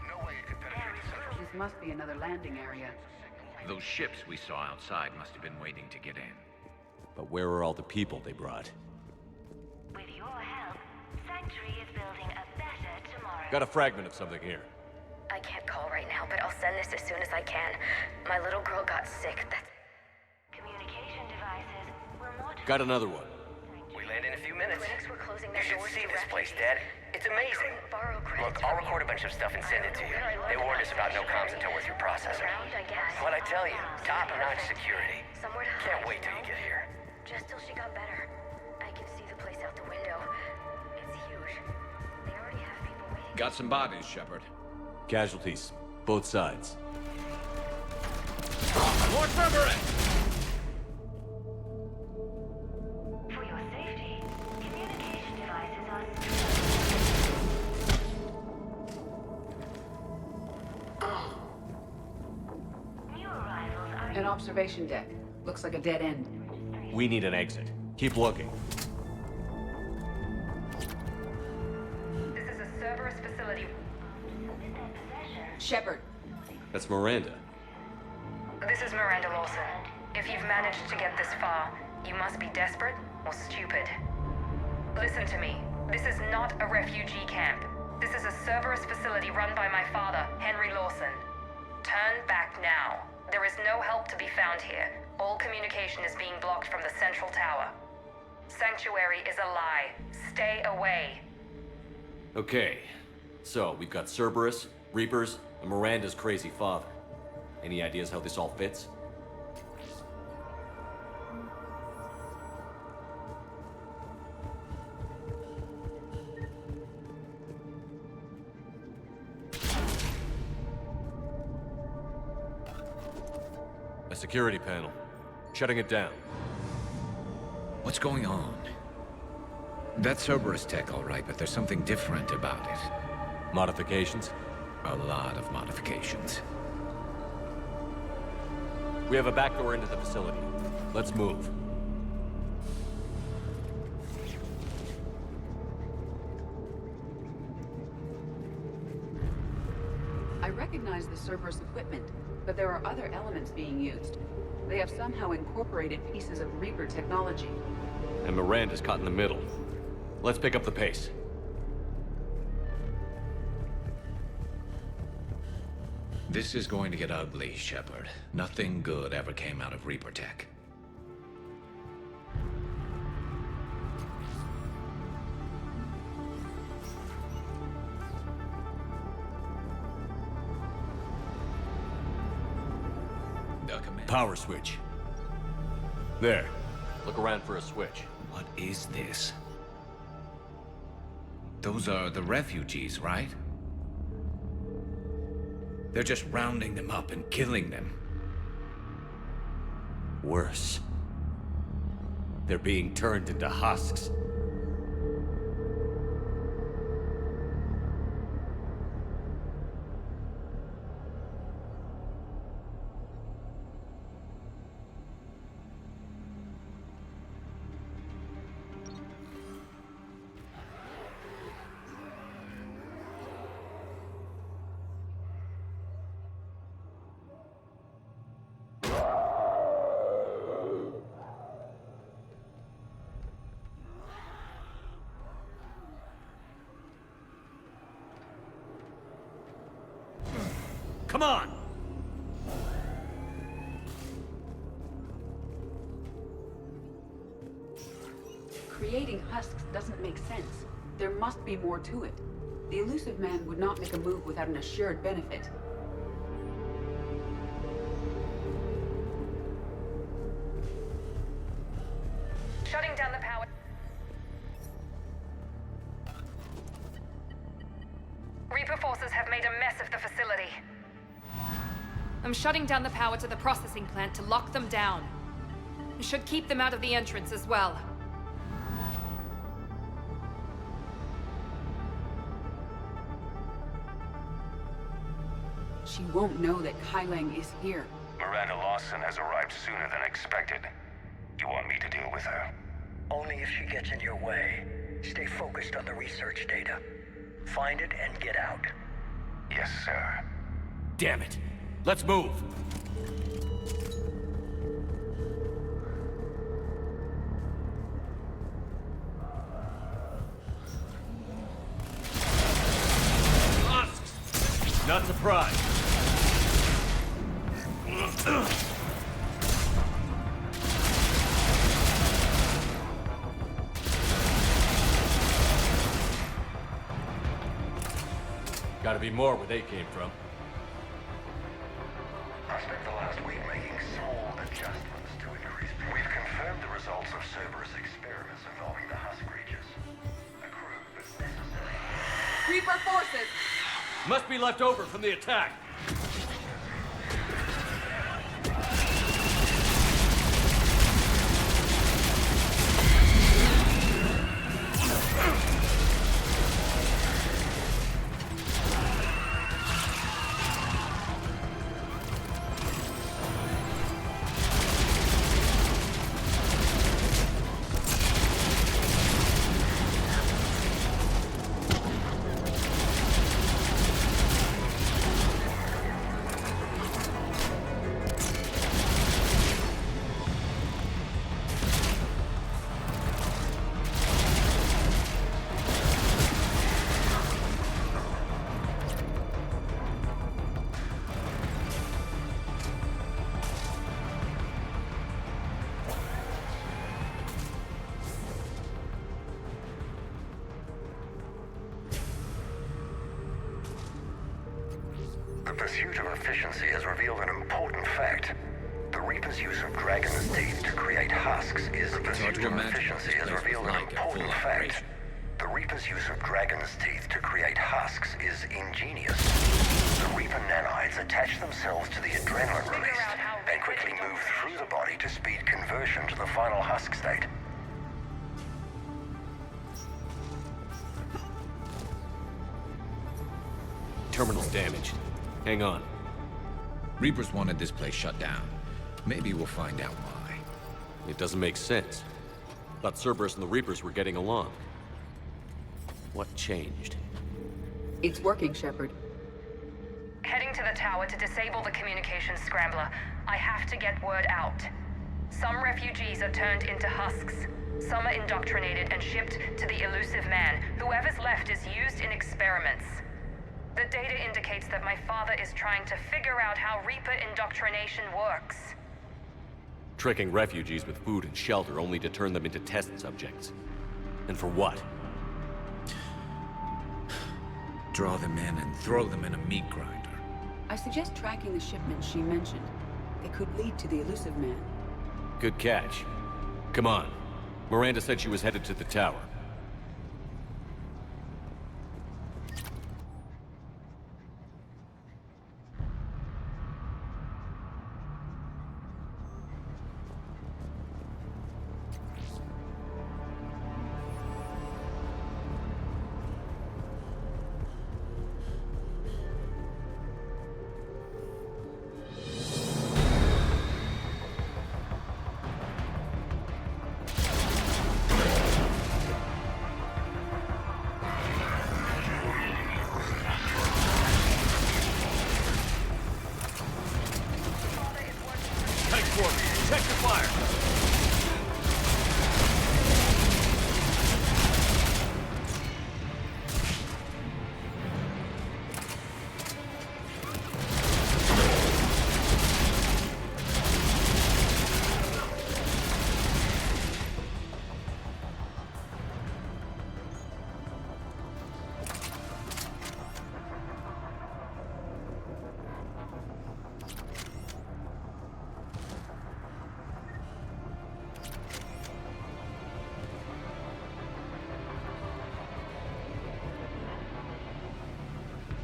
No way it could penetrate the central... This must be another landing area. Those ships we saw outside must have been waiting to get in. But where are all the people they brought? With your help, Sanctuary is building a better tomorrow. Got a fragment of something here. I can't call right now, but I'll send this as soon as I can. My little girl got sick. That's... Communication devices were more... Got another one. We land in a few minutes. Clinics were closing You their should doors see to this place, refugees. Dad. It's amazing. Borrow Look, credits I'll from record you. a bunch of stuff and send it to you. They warned us about no comms until we're through processing. Around, I guess. What I tell you, top-notch security. Somewhere to hide, Can't wait till you you know? get here. Just till she got better. I can see the place out the window. It's huge. They already have people waiting. Got some bodies, Shepard. Casualties. Both sides. More Cerberus! For your safety, communication devices are... New arrivals are... An observation deck. Looks like a dead end. We need an exit. Keep looking. This is a Cerberus facility. Shepard. That's Miranda. This is Miranda Lawson. If you've managed to get this far, you must be desperate or stupid. Listen to me. This is not a refugee camp. This is a Cerberus facility run by my father, Henry Lawson. Turn back now. There is no help to be found here. All communication is being blocked from the central tower. Sanctuary is a lie. Stay away. Okay. So, we've got Cerberus, Reapers, and Miranda's crazy father. Any ideas how this all fits? A security panel. Shutting it down. What's going on? That's Cerberus tech, all right, but there's something different about it. Modifications? A lot of modifications. We have a backdoor into the facility. Let's move. I recognize the Cerberus equipment, but there are other elements being used. They have somehow incorporated pieces of Reaper technology. And Miranda's caught in the middle. Let's pick up the pace. This is going to get ugly, Shepard. Nothing good ever came out of Reaper tech. Power switch. There. Look around for a switch. What is this? Those are the refugees, right? They're just rounding them up and killing them. Worse. They're being turned into husks. Come on! Creating husks doesn't make sense. There must be more to it. The elusive man would not make a move without an assured benefit. Shutting down the power. Reaper forces have made a mess of the facility. I'm shutting down the power to the processing plant to lock them down. Should keep them out of the entrance as well. She won't know that Kai Leng is here. Miranda Lawson has arrived sooner than expected. You want me to deal with her? Only if she gets in your way. Stay focused on the research data. Find it and get out. Yes, sir. Damn it! Let's move! Not surprised. Gotta be more where they came from. I spent the last week making small adjustments to increase... We've confirmed the results of Cerberus experiments involving the husk creatures. A crew is necessary. Reaper forces! Must be left over from the attack. The pursuit of efficiency has revealed an important fact. The Reaper's use of Dragon's teeth to create husks is... The pursuit of efficiency has revealed an important fact. The Reaper's use of Dragon's teeth to create husks is ingenious. The Reaper nanites attach themselves to the adrenaline release and quickly move through the body to speed conversion to the final husk state. Terminal's damaged. Hang on. Reapers wanted this place shut down. Maybe we'll find out why. It doesn't make sense. Thought Cerberus and the Reapers were getting along. What changed? It's working, Shepard. Heading to the tower to disable the communications scrambler. I have to get word out. Some refugees are turned into husks. Some are indoctrinated and shipped to the elusive man. Whoever's left is used in experiments. The data indicates that my father is trying to figure out how Reaper indoctrination works. Tricking refugees with food and shelter only to turn them into test subjects. And for what? Draw them in and throw them in a meat grinder. I suggest tracking the shipments she mentioned. They could lead to the elusive man. Good catch. Come on. Miranda said she was headed to the tower.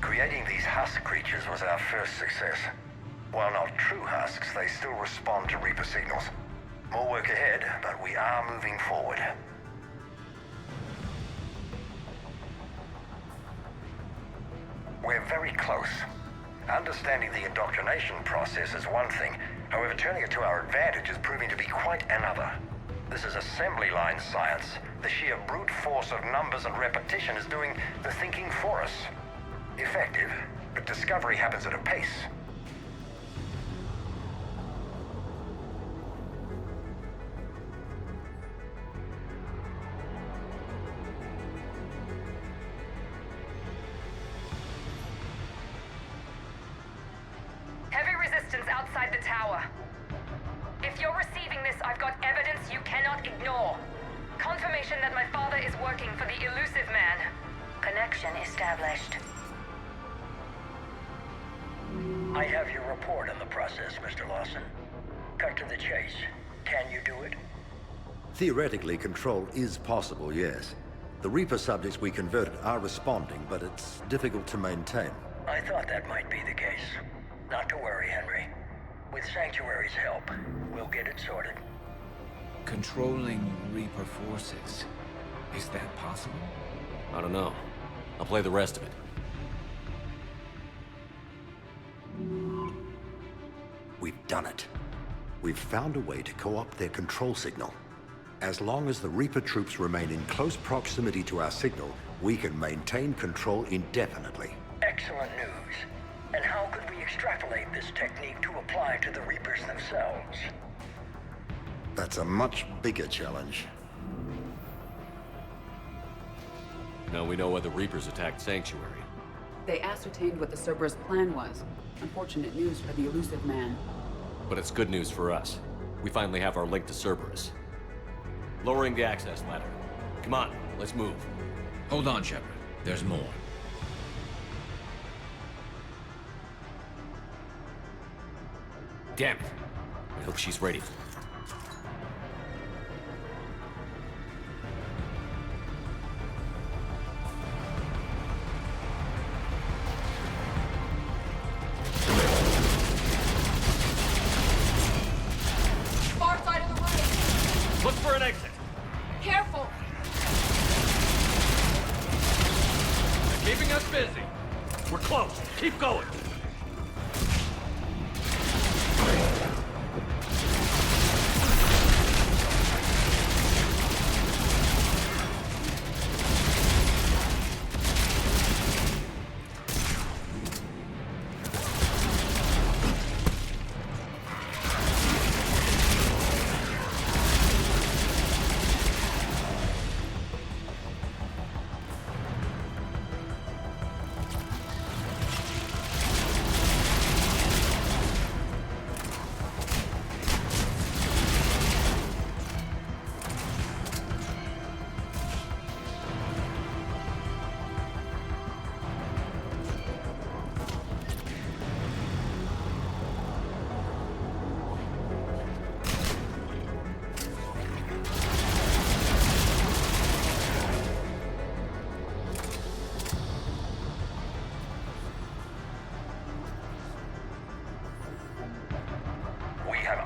Creating these husk creatures was our first success. While not true husks, they still respond to Reaper signals. More work ahead, but we are moving forward. We're very close. Understanding the indoctrination process is one thing. However, turning it to our advantage is proving to be quite another. This is assembly line science. The sheer brute force of numbers and repetition is doing the thinking for us. Effective, but discovery happens at a pace. Heavy resistance outside the tower. If you're receiving this, I've got evidence you cannot ignore. Confirmation that my father is working for the elusive man. Connection established. I have your report on the process, Mr. Lawson. Cut to the chase. Can you do it? Theoretically, control is possible, yes. The Reaper subjects we converted are responding, but it's difficult to maintain. I thought that might be the case. Not to worry, Henry. With Sanctuary's help, we'll get it sorted. Controlling Reaper forces. Is that possible? I don't know. I'll play the rest of it. We've done it. We've found a way to co-opt their control signal. As long as the Reaper troops remain in close proximity to our signal, we can maintain control indefinitely. Excellent news. And how could we extrapolate this technique to apply to the Reapers themselves? That's a much bigger challenge. Now we know why the Reapers attacked Sanctuary. They ascertained what the Cerberus plan was. Unfortunate news for the elusive man. But it's good news for us. We finally have our link to Cerberus. Lowering the access ladder. Come on, let's move. Hold on, Shepard. There's more. Damn it. I hope she's ready. Far side of the room. Look for an exit. Careful. They're keeping us busy. We're close. Keep going.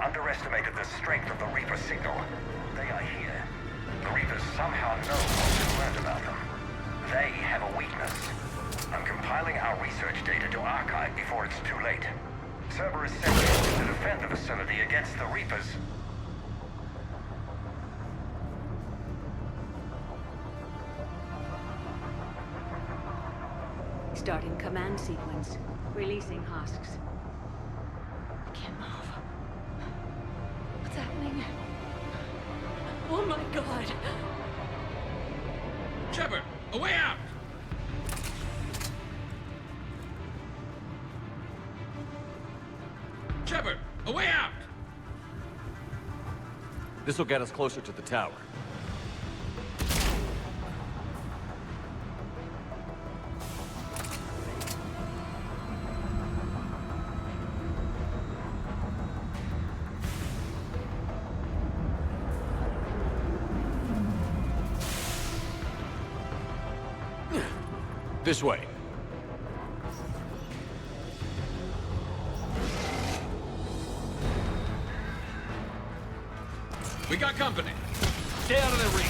Underestimated the strength of the Reaper signal. They are here. The Reapers somehow know what we've learned about them. They have a weakness. I'm compiling our research data to archive before it's too late. Cerberus sent me to defend the facility against the Reapers. Starting command sequence. Releasing husks. I can't move. What's happening? Oh my god! Shepard, a way out! Shepard, a way out! This'll get us closer to the tower. This way. We got company. Stay out of their reach.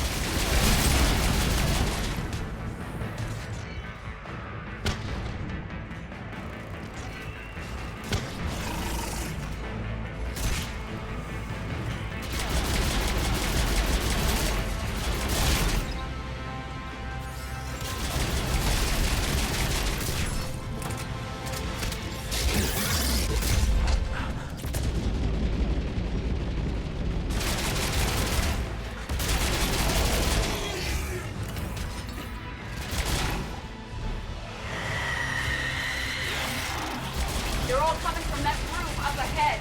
They're all coming from that room up ahead.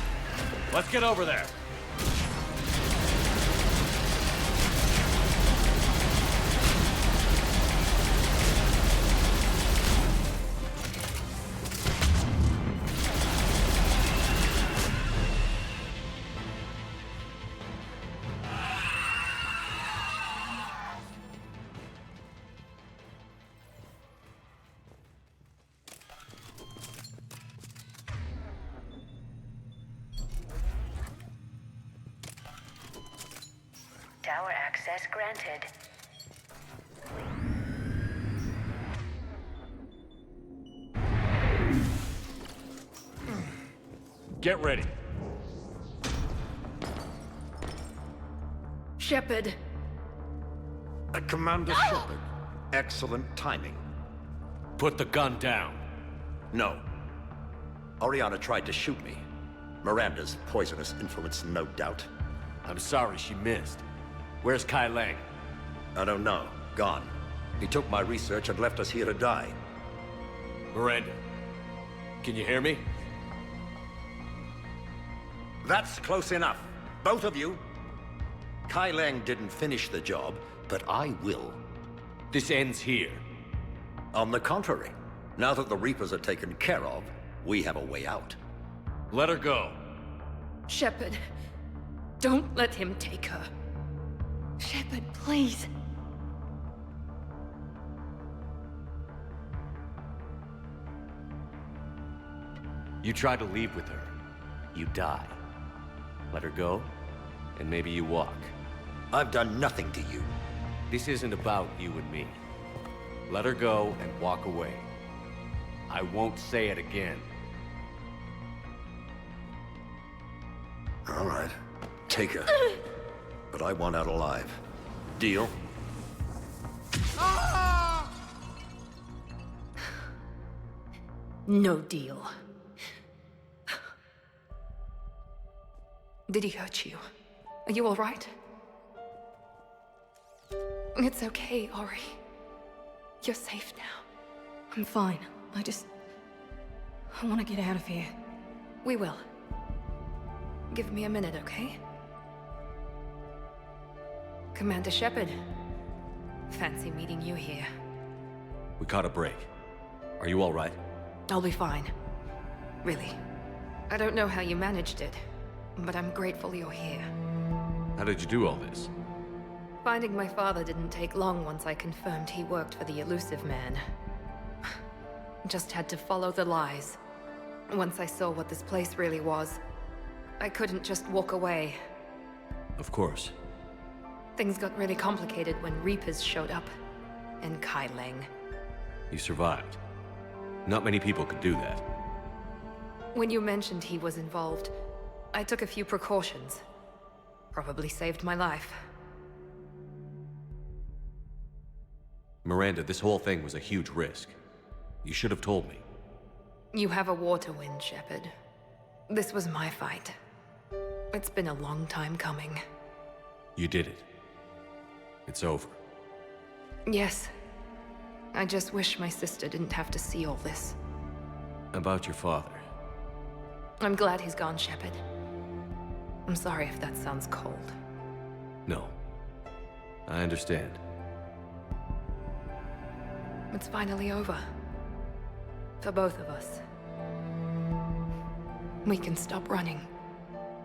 Let's get over there. Tower access granted. Get ready. Shepard. Commander Shepard. Excellent timing. Put the gun down. No. Oriana tried to shoot me. Miranda's poisonous influence, no doubt. I'm sorry she missed. Where's Kai Leng? I don't know. Gone. He took my research and left us here to die. Miranda, can you hear me? That's close enough. Both of you. Kai Leng didn't finish the job, but I will. This ends here. On the contrary, now that the Reapers are taken care of, we have a way out. Let her go. Shepard, don't let him take her. Shepard, please. You try to leave with her, you die. Let her go, and maybe you walk. I've done nothing to you. This isn't about you and me. Let her go and walk away. I won't say it again. All right. Take her. But I want out alive. Deal? No deal. Did he hurt you? Are you all right? It's okay, Ori. You're safe now. I'm fine. I want to get out of here. We will. Give me a minute, okay? Commander Shepard. Fancy meeting you here. We caught a break. Are you all right? I'll be fine. Really. I don't know how you managed it, but I'm grateful you're here. How did you do all this? Finding my father didn't take long once I confirmed he worked for the elusive man. Just had to follow the lies. Once I saw what this place really was, I couldn't just walk away. Of course. Things got really complicated when Reapers showed up. And Kai Leng. You survived. Not many people could do that. When you mentioned he was involved, I took a few precautions. Probably saved my life. Miranda, this whole thing was a huge risk. You should have told me. You have a war to win, Shepard. This was my fight. It's been a long time coming. You did it. It's over. Yes. I just wish my sister didn't have to see all this. About your father. I'm glad he's gone, Shepard. I'm sorry if that sounds cold. No. I understand. It's finally over. For both of us. We can stop running.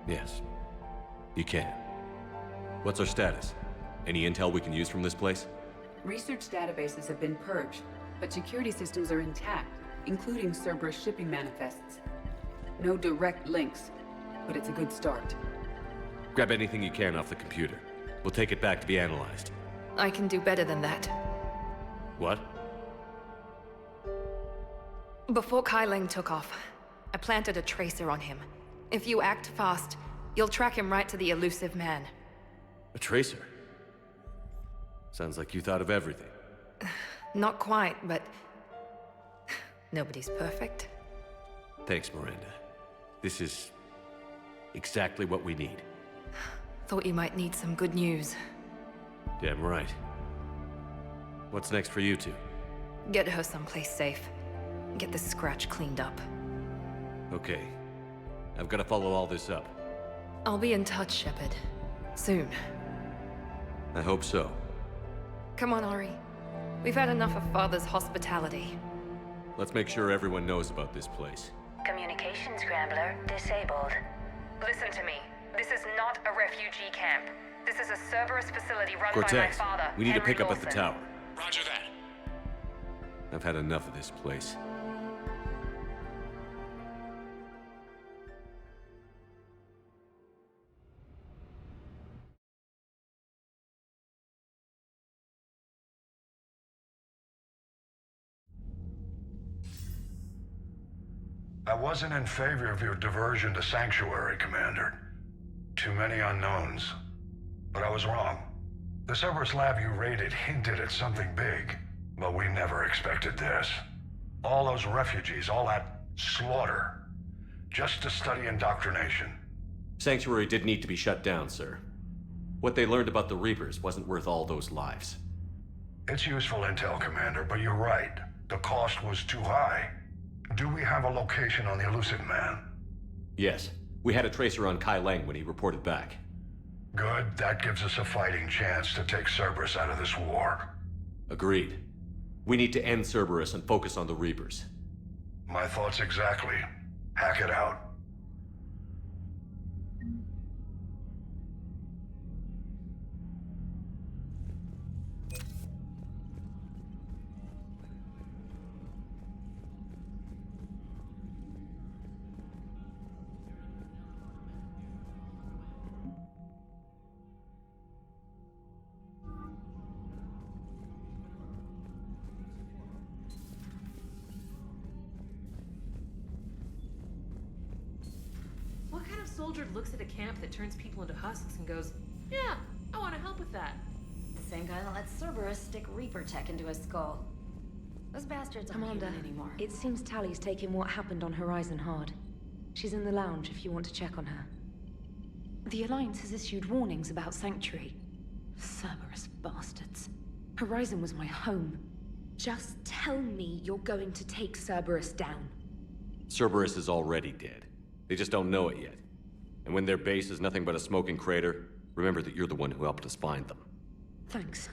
Yes. You can. What's our status? Any intel we can use from this place? Research databases have been purged, but security systems are intact, including Cerberus shipping manifests. No direct links, but it's a good start. Grab anything you can off the computer. We'll take it back to be analyzed. I can do better than that. What? Before Kai Leng took off, I planted a tracer on him. If you act fast, you'll track him right to the elusive man. A tracer? Sounds like you thought of everything. Not quite, but... nobody's perfect. Thanks, Miranda. This is... exactly what we need. Thought you might need some good news. Damn right. What's next for you two? Get her someplace safe. Get this scratch cleaned up. Okay. I've got to follow all this up. I'll be in touch, Shepard. Soon. I hope so. Come on, Ari. We've had enough of Father's hospitality. Let's make sure everyone knows about this place. Communication scrambler disabled. Listen to me. This is not a refugee camp. This is a Cerberus facility run by my Cortez, father, we need to Henry pick up at the Lawson. tower. Roger that. I've had enough of this place. I wasn't in favor of your diversion to Sanctuary, Commander. Too many unknowns. But I was wrong. The Cerberus lab you raided hinted at something big, but we never expected this. All those refugees, all that slaughter, just to study indoctrination. Sanctuary did need to be shut down, sir. What they learned about the Reapers wasn't worth all those lives. It's useful intel, Commander, but you're right. The cost was too high. Do we have a location on the elusive man? Yes. We had a tracer on Kai Leng when he reported back. Good. That gives us a fighting chance to take Cerberus out of this war. Agreed. We need to end Cerberus and focus on the Reapers. My thoughts exactly. Hack it out. What kind of soldier looks at a camp that turns people into husks and goes, yeah, I want to help with that? The same guy that lets Cerberus stick Reaper tech into his skull. Those bastards aren't Commander, human anymore. it seems Tally's taking what happened on Horizon hard. She's in the lounge if you want to check on her. The Alliance has issued warnings about Sanctuary. Cerberus bastards. Horizon was my home. Just tell me you're going to take Cerberus down. Cerberus is already dead. They just don't know it yet. And when their base is nothing but a smoking crater, remember that you're the one who helped us find them. Thanks.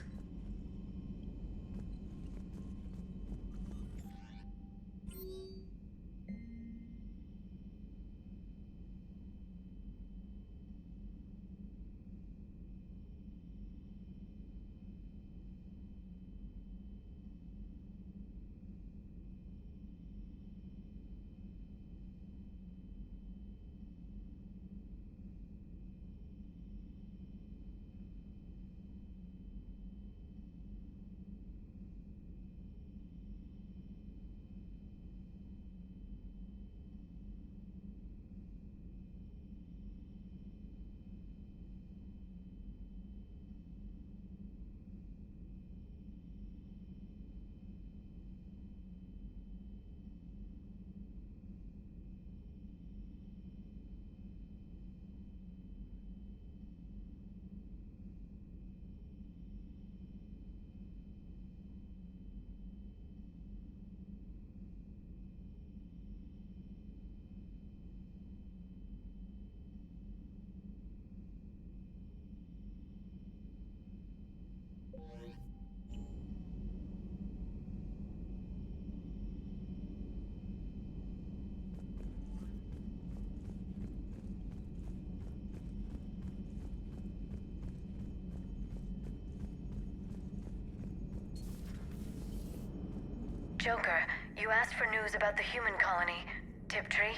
Joker, you asked for news about the human colony. Tiptree?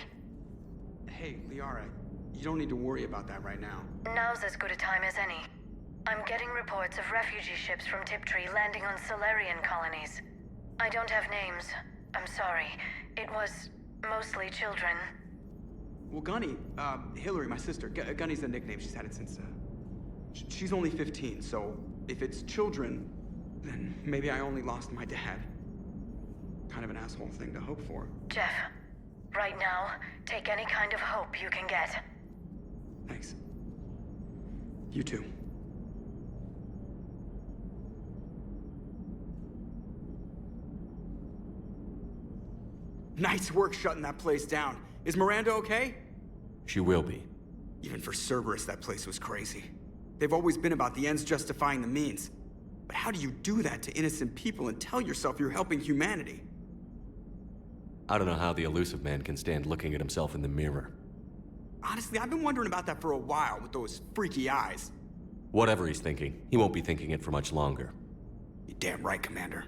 Hey, Liara, You don't need to worry about that right now. Now's as good a time as any. I'm getting reports of refugee ships from Tiptree landing on Solarian colonies. I don't have names. I'm sorry. It was mostly children. Well, Gunny, Hillary, my sister, Gunny's the nickname. She's had it since, she's only 15, so if it's children, then maybe I only lost my dad. Kind of an asshole thing to hope for. Jeff, right now, take any kind of hope you can get. Thanks. You too. Nice work shutting that place down. Is Miranda okay? She will be. Even for Cerberus, that place was crazy. They've always been about the ends justifying the means. But how do you do that to innocent people and tell yourself you're helping humanity? I don't know how the elusive man can stand looking at himself in the mirror. Honestly, I've been wondering about that for a while with those freaky eyes. Whatever he's thinking, he won't be thinking it for much longer. You're damn right, Commander.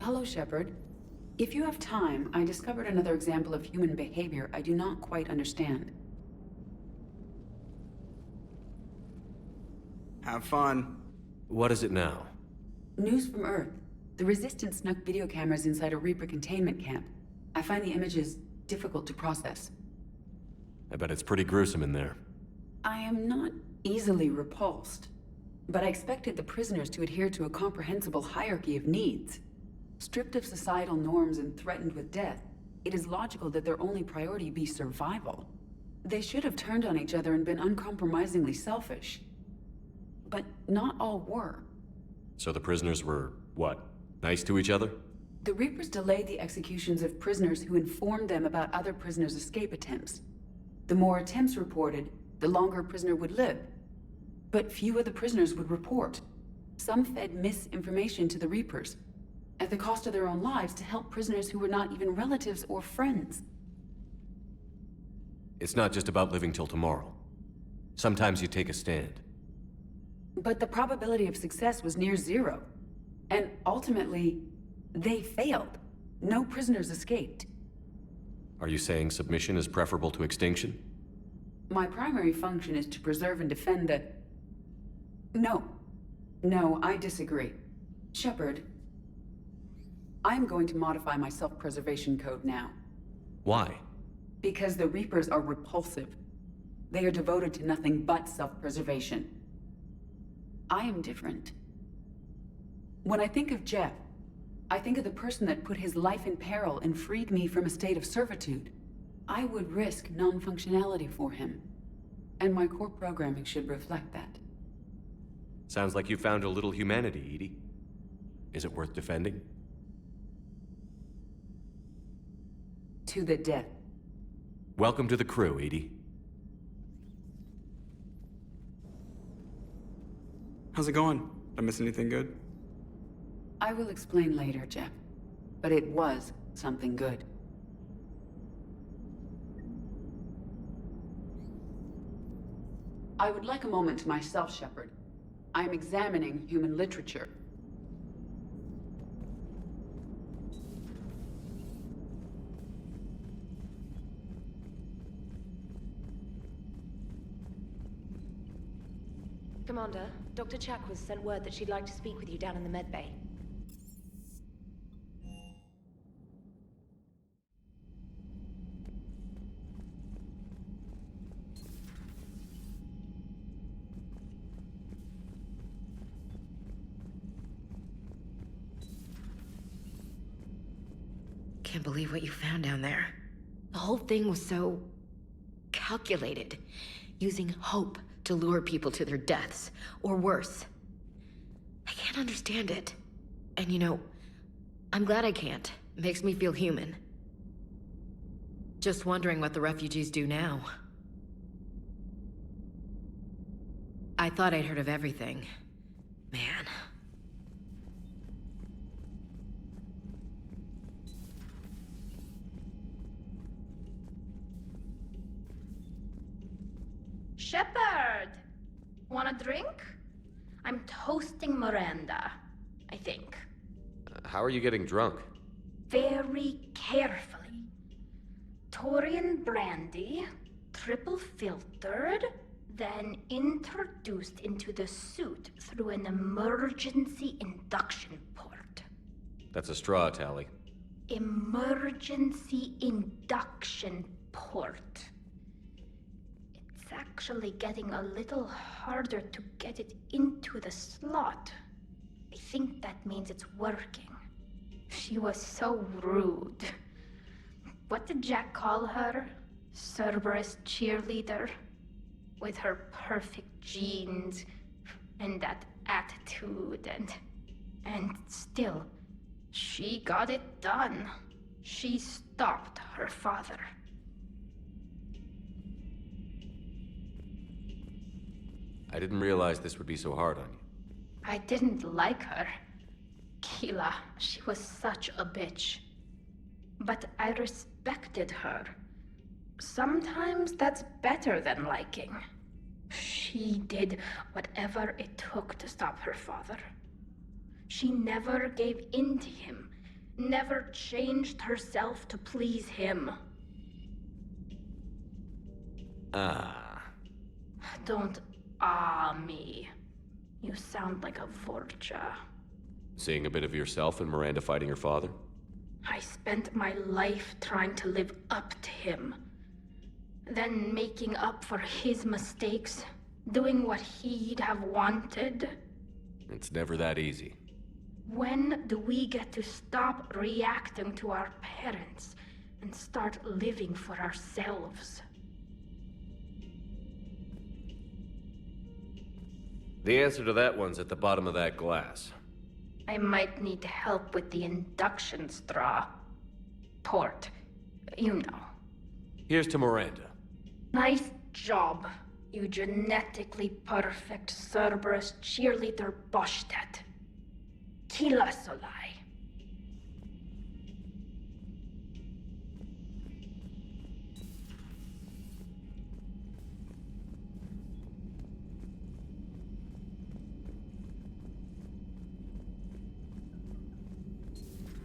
Hello, Shepard. If you have time, I discovered another example of human behavior I do not quite understand. Have fun. What is it now? News from Earth. The Resistance snuck video cameras inside a Reaper containment camp. I find the images difficult to process. I bet it's pretty gruesome in there. I am not easily repulsed, but I expected the prisoners to adhere to a comprehensible hierarchy of needs. Stripped of societal norms and threatened with death, it is logical that their only priority be survival. They should have turned on each other and been uncompromisingly selfish. But not all were. So the prisoners were, what, nice to each other? The Reapers delayed the executions of prisoners who informed them about other prisoners' escape attempts. The more attempts reported, the longer a prisoner would live. But few of the prisoners would report. Some fed misinformation to the Reapers, at the cost of their own lives, to help prisoners who were not even relatives or friends. It's not just about living till tomorrow. Sometimes you take a stand. But the probability of success was near zero. And ultimately, they failed. No prisoners escaped. Are you saying submission is preferable to extinction? My primary function is to preserve and defend the... No. No, I disagree. Shepard, I'm going to modify my self-preservation code now. Why? Because the Reapers are repulsive. They are devoted to nothing but self-preservation. I am different. When I think of Jeff, I think of the person that put his life in peril and freed me from a state of servitude. I would risk non-functionality for him. And my core programming should reflect that. Sounds like you found a little humanity, Edie. Is it worth defending? To the death. Welcome to the crew, Edie. How's it going? Did I miss anything good? I will explain later, Jeff. But it was something good. I would like a moment to myself, Shepard. I am examining human literature. Commander, Dr. Chakwas sent word that she'd like to speak with you down in the medbay. Can't believe what you found down there. The whole thing was so... calculated. Using hope to lure people to their deaths, or worse. I can't understand it. And you know, I'm glad I can't. It makes me feel human. Just wondering what the refugees do now. I thought I'd heard of everything. Man. Shepard! Want a drink? I'm toasting Miranda, I think. How are you getting drunk? Very carefully. Taurian brandy, triple filtered, then introduced into the suit through an emergency induction port. That's a straw, Tally. Emergency induction port. It's actually getting a little harder to get it into the slot. I think that means it's working. She was so rude. What did Jack call her? Cerberus cheerleader? With her perfect genes and that attitude and still, she got it done. She stopped her father. I didn't realize this would be so hard on you. I didn't like her. Keela, she was such a bitch. But I respected her. Sometimes that's better than liking. She did whatever it took to stop her father. She never gave in to him, never changed herself to please him. Don't me. You sound like a Vorcha. Seeing a bit of yourself in Miranda fighting her father? I spent my life trying to live up to him. Then making up for his mistakes, doing what he'd have wanted. It's never that easy. When do we get to stop reacting to our parents and start living for ourselves? The answer to that one's at the bottom of that glass. I might need help with the induction straw. Port. You know. Here's to Miranda. Nice job, you genetically perfect Cerberus cheerleader Boschtet. Kila Solai.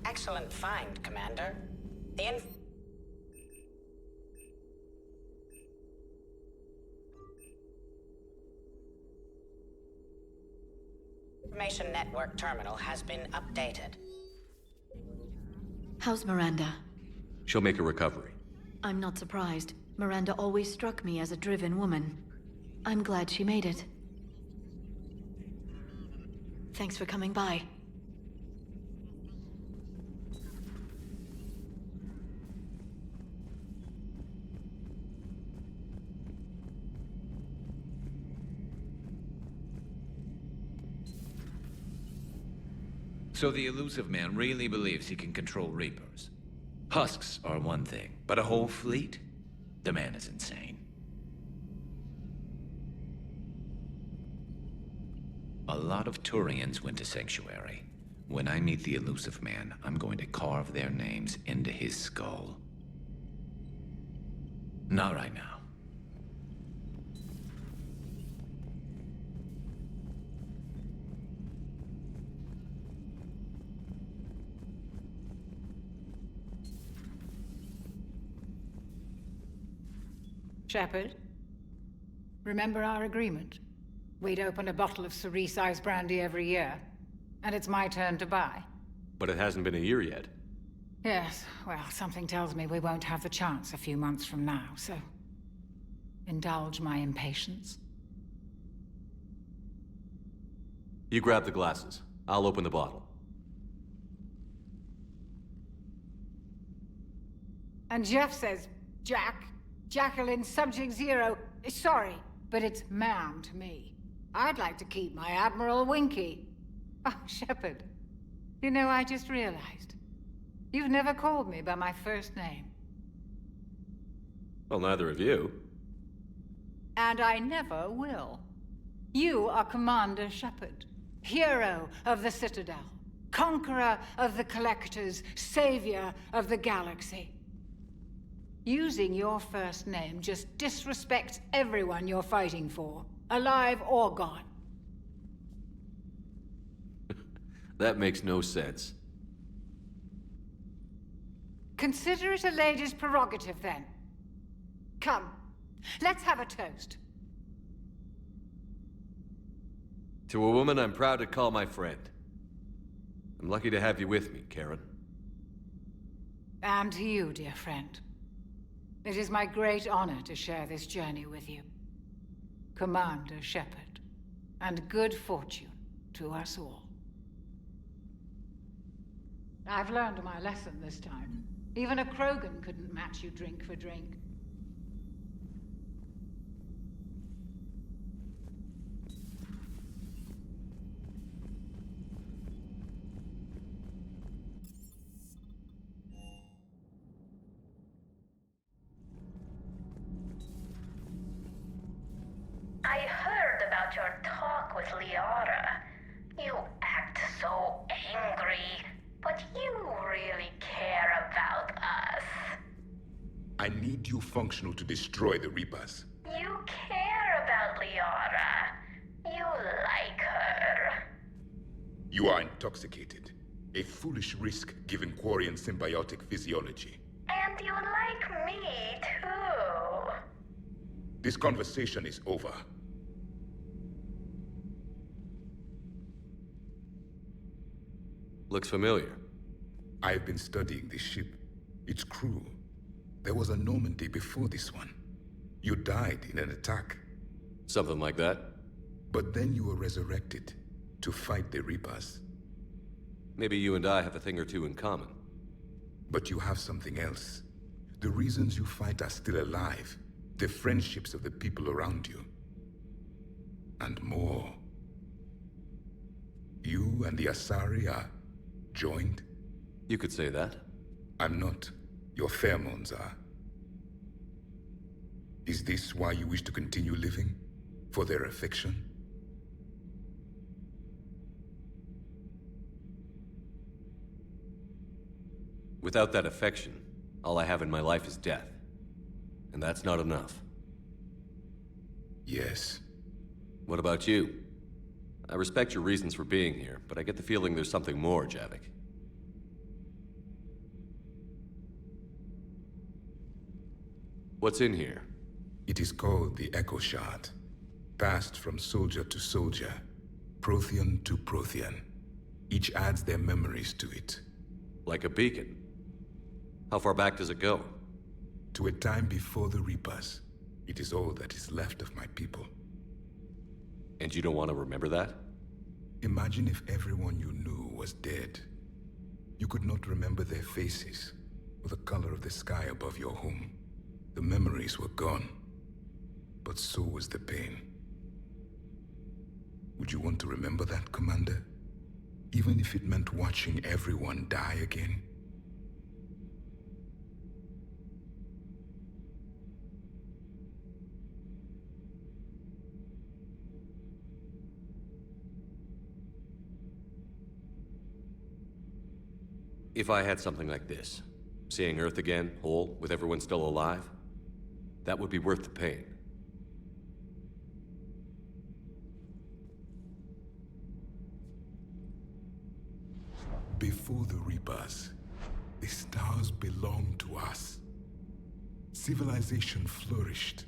Excellent find, Commander. The information network terminal has been updated. How's Miranda? She'll make a recovery. I'm not surprised. Miranda always struck me as a driven woman. I'm glad she made it. Thanks for coming by. So the elusive man really believes he can control Reapers. Husks are one thing, but a whole fleet? The man is insane. A lot of Turians went to Sanctuary. When I meet the elusive man, I'm going to carve their names into his skull. Not right now. Shepard, remember our agreement? We'd open a bottle of cerise-sized brandy every year, and it's my turn to buy. But it hasn't been a year yet. Yes, well, something tells me we won't have the chance a few months from now, so indulge my impatience. You grab the glasses. I'll open the bottle. And Jeff says, Jacqueline, Subject Zero. Sorry, but it's ma'am to me. I'd like to keep my Admiral Winky. Oh, Shepard. You know, I just realized. You've never called me by my first name. Well, neither of you. And I never will. You are Commander Shepard, hero of the Citadel, conqueror of the Collectors, savior of the galaxy. Using your first name just disrespects everyone you're fighting for, alive or gone. That makes no sense. Consider it a lady's prerogative, then. Come, Let's have a toast. To a woman I'm proud to call my friend. I'm lucky to have you with me, Karen. And to you, dear friend. It is my great honor to share this journey with you. Commander Shepard. And good fortune to us all. I've learned my lesson this time. Even a Krogan couldn't match you drink for drink. I heard about your talk with Liara. You act so angry, but you really care about us. I need you functional to destroy the Reapers. You care about Liara. You like her. You are intoxicated. A foolish risk given Quarian symbiotic physiology. And you like me, too. This conversation is over. Looks familiar. I have been studying this ship. Its crew. There was a Normandy before this one. You died in an attack. Something like that. But then you were resurrected to fight the Reapers. Maybe you and I have a thing or two in common. But you have something else. The reasons you fight are still alive. The friendships of the people around you. And more. You and the Asari are joined? You could say that. I'm not. Your pheromones are. Is this why you wish to continue living? For their affection? Without that affection, all I have in my life is death. And that's not enough. Yes. What about you? I respect your reasons for being here, but I get the feeling there's something more, Javik. What's in here? It is called the Echo Shard. Passed from soldier to soldier, Prothean to Prothean. Each adds their memories to it. Like a beacon? How far back does it go? To a time before the Reapers. It is all that is left of my people. And you don't want to remember that? Imagine if everyone you knew was dead. You could not remember their faces, or the color of the sky above your home. The memories were gone, but so was the pain. Would you want to remember that, Commander? Even if it meant watching everyone die again? If I had something like this, seeing Earth again, whole, with everyone still alive, that would be worth the pain. Before the Reapers, the stars belonged to us. Civilization flourished.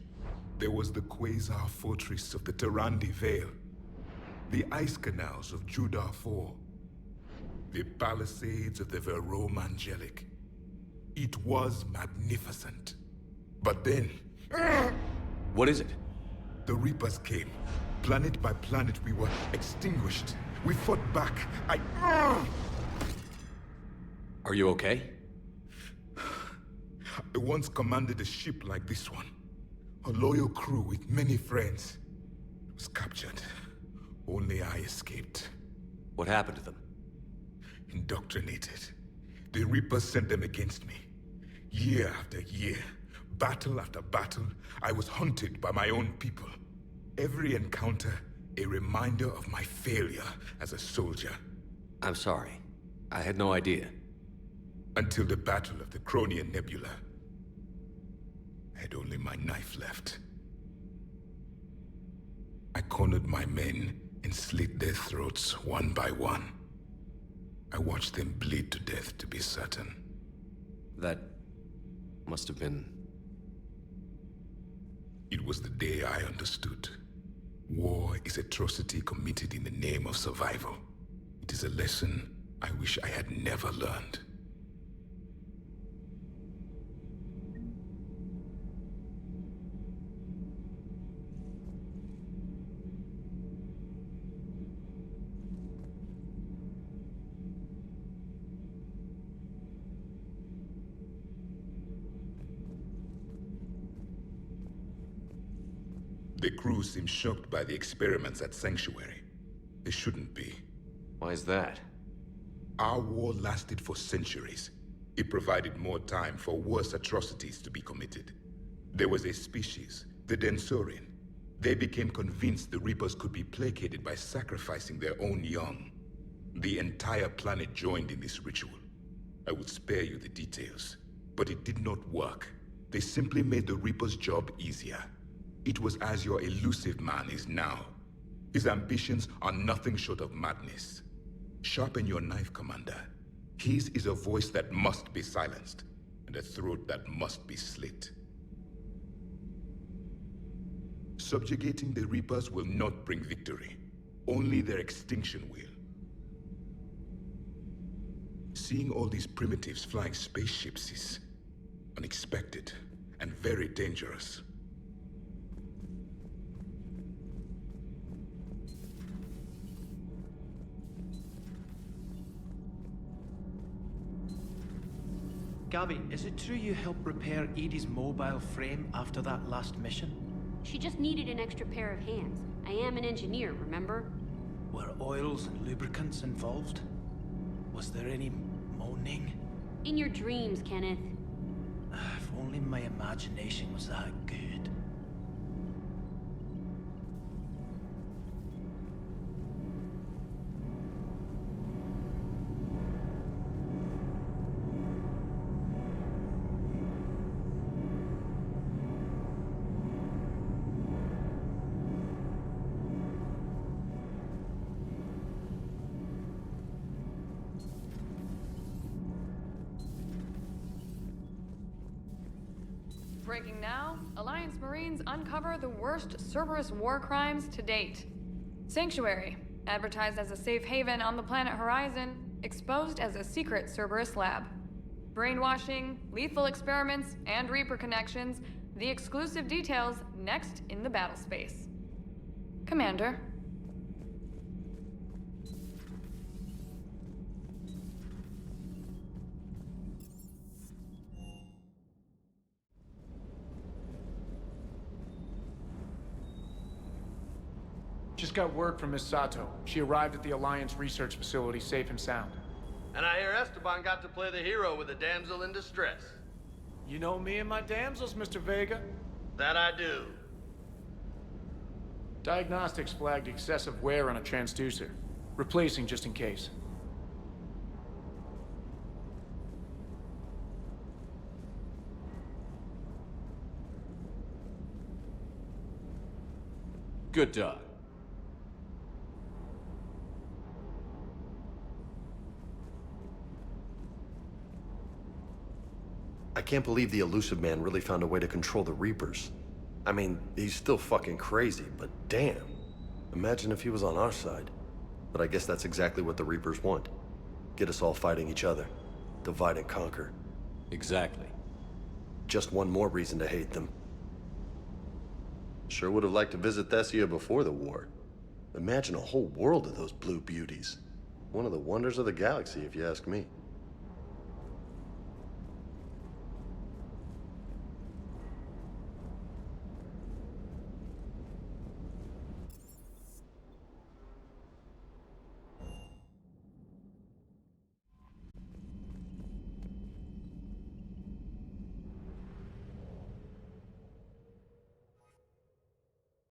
There was the Quasar Fortress of the Terrandi Vale, the ice canals of Judar IV, the palisades of the Verome Angelic. It was magnificent. But then... What is it? The Reapers came. Planet by planet, we were extinguished. We fought back. Are you okay? I once commanded a ship like this one. A loyal crew with many friends. It was captured. Only I escaped. What happened to them? Indoctrinated. The Reapers sent them against me. Year after year, battle after battle, I was hunted by my own people. Every encounter, a reminder of my failure as a soldier. I'm sorry. I had no idea. Until the Battle of the Cronian Nebula. I had only my knife left. I cornered my men and slit their throats one by one. I watched them bleed to death, to be certain. That must have been... It was the day I understood. War is atrocity committed in the name of survival. It is a lesson I wish I had never learned. The crew seems shocked by the experiments at Sanctuary. They shouldn't be. Why is that? Our war lasted for centuries. It provided more time for worse atrocities to be committed. There was a species, the Densorian. They became convinced the Reapers could be placated by sacrificing their own young. The entire planet joined in this ritual. I would spare you the details, but it did not work. They simply made the Reaper's job easier. It was as your elusive man is now. His ambitions are nothing short of madness. Sharpen your knife, Commander. His is a voice that must be silenced, and a throat that must be slit. Subjugating the Reapers will not bring victory. Only their extinction will. Seeing all these primitives flying spaceships is unexpected and very dangerous. Gabby, is it true you helped repair Edie's mobile frame after that last mission? She just needed an extra pair of hands. I am an engineer, remember? Were oils and lubricants involved? Was there any moaning? In your dreams, Kenneth. If only my imagination was that good. Breaking now, Alliance Marines uncover the worst Cerberus war crimes to date. Sanctuary, advertised as a safe haven on the planet Horizon, exposed as a secret Cerberus lab. Brainwashing, lethal experiments, and Reaper connections, the exclusive details next in the battle space. Commander. Just got word from Miss Sato. She arrived at the Alliance research facility safe and sound. And I hear Esteban got to play the hero with a damsel in distress. You know me and my damsels, Mr. Vega. That I do. Diagnostics flagged excessive wear on a transducer. Replacing just in case. Good dog. I can't believe the elusive man really found a way to control the Reapers. I mean, he's still fucking crazy, but damn. Imagine if he was on our side. But I guess that's exactly what the Reapers want. Get us all fighting each other. Divide and conquer. Exactly. Just one more reason to hate them. Sure would have liked to visit Thessia before the war. Imagine a whole world of those blue beauties. One of the wonders of the galaxy, if you ask me.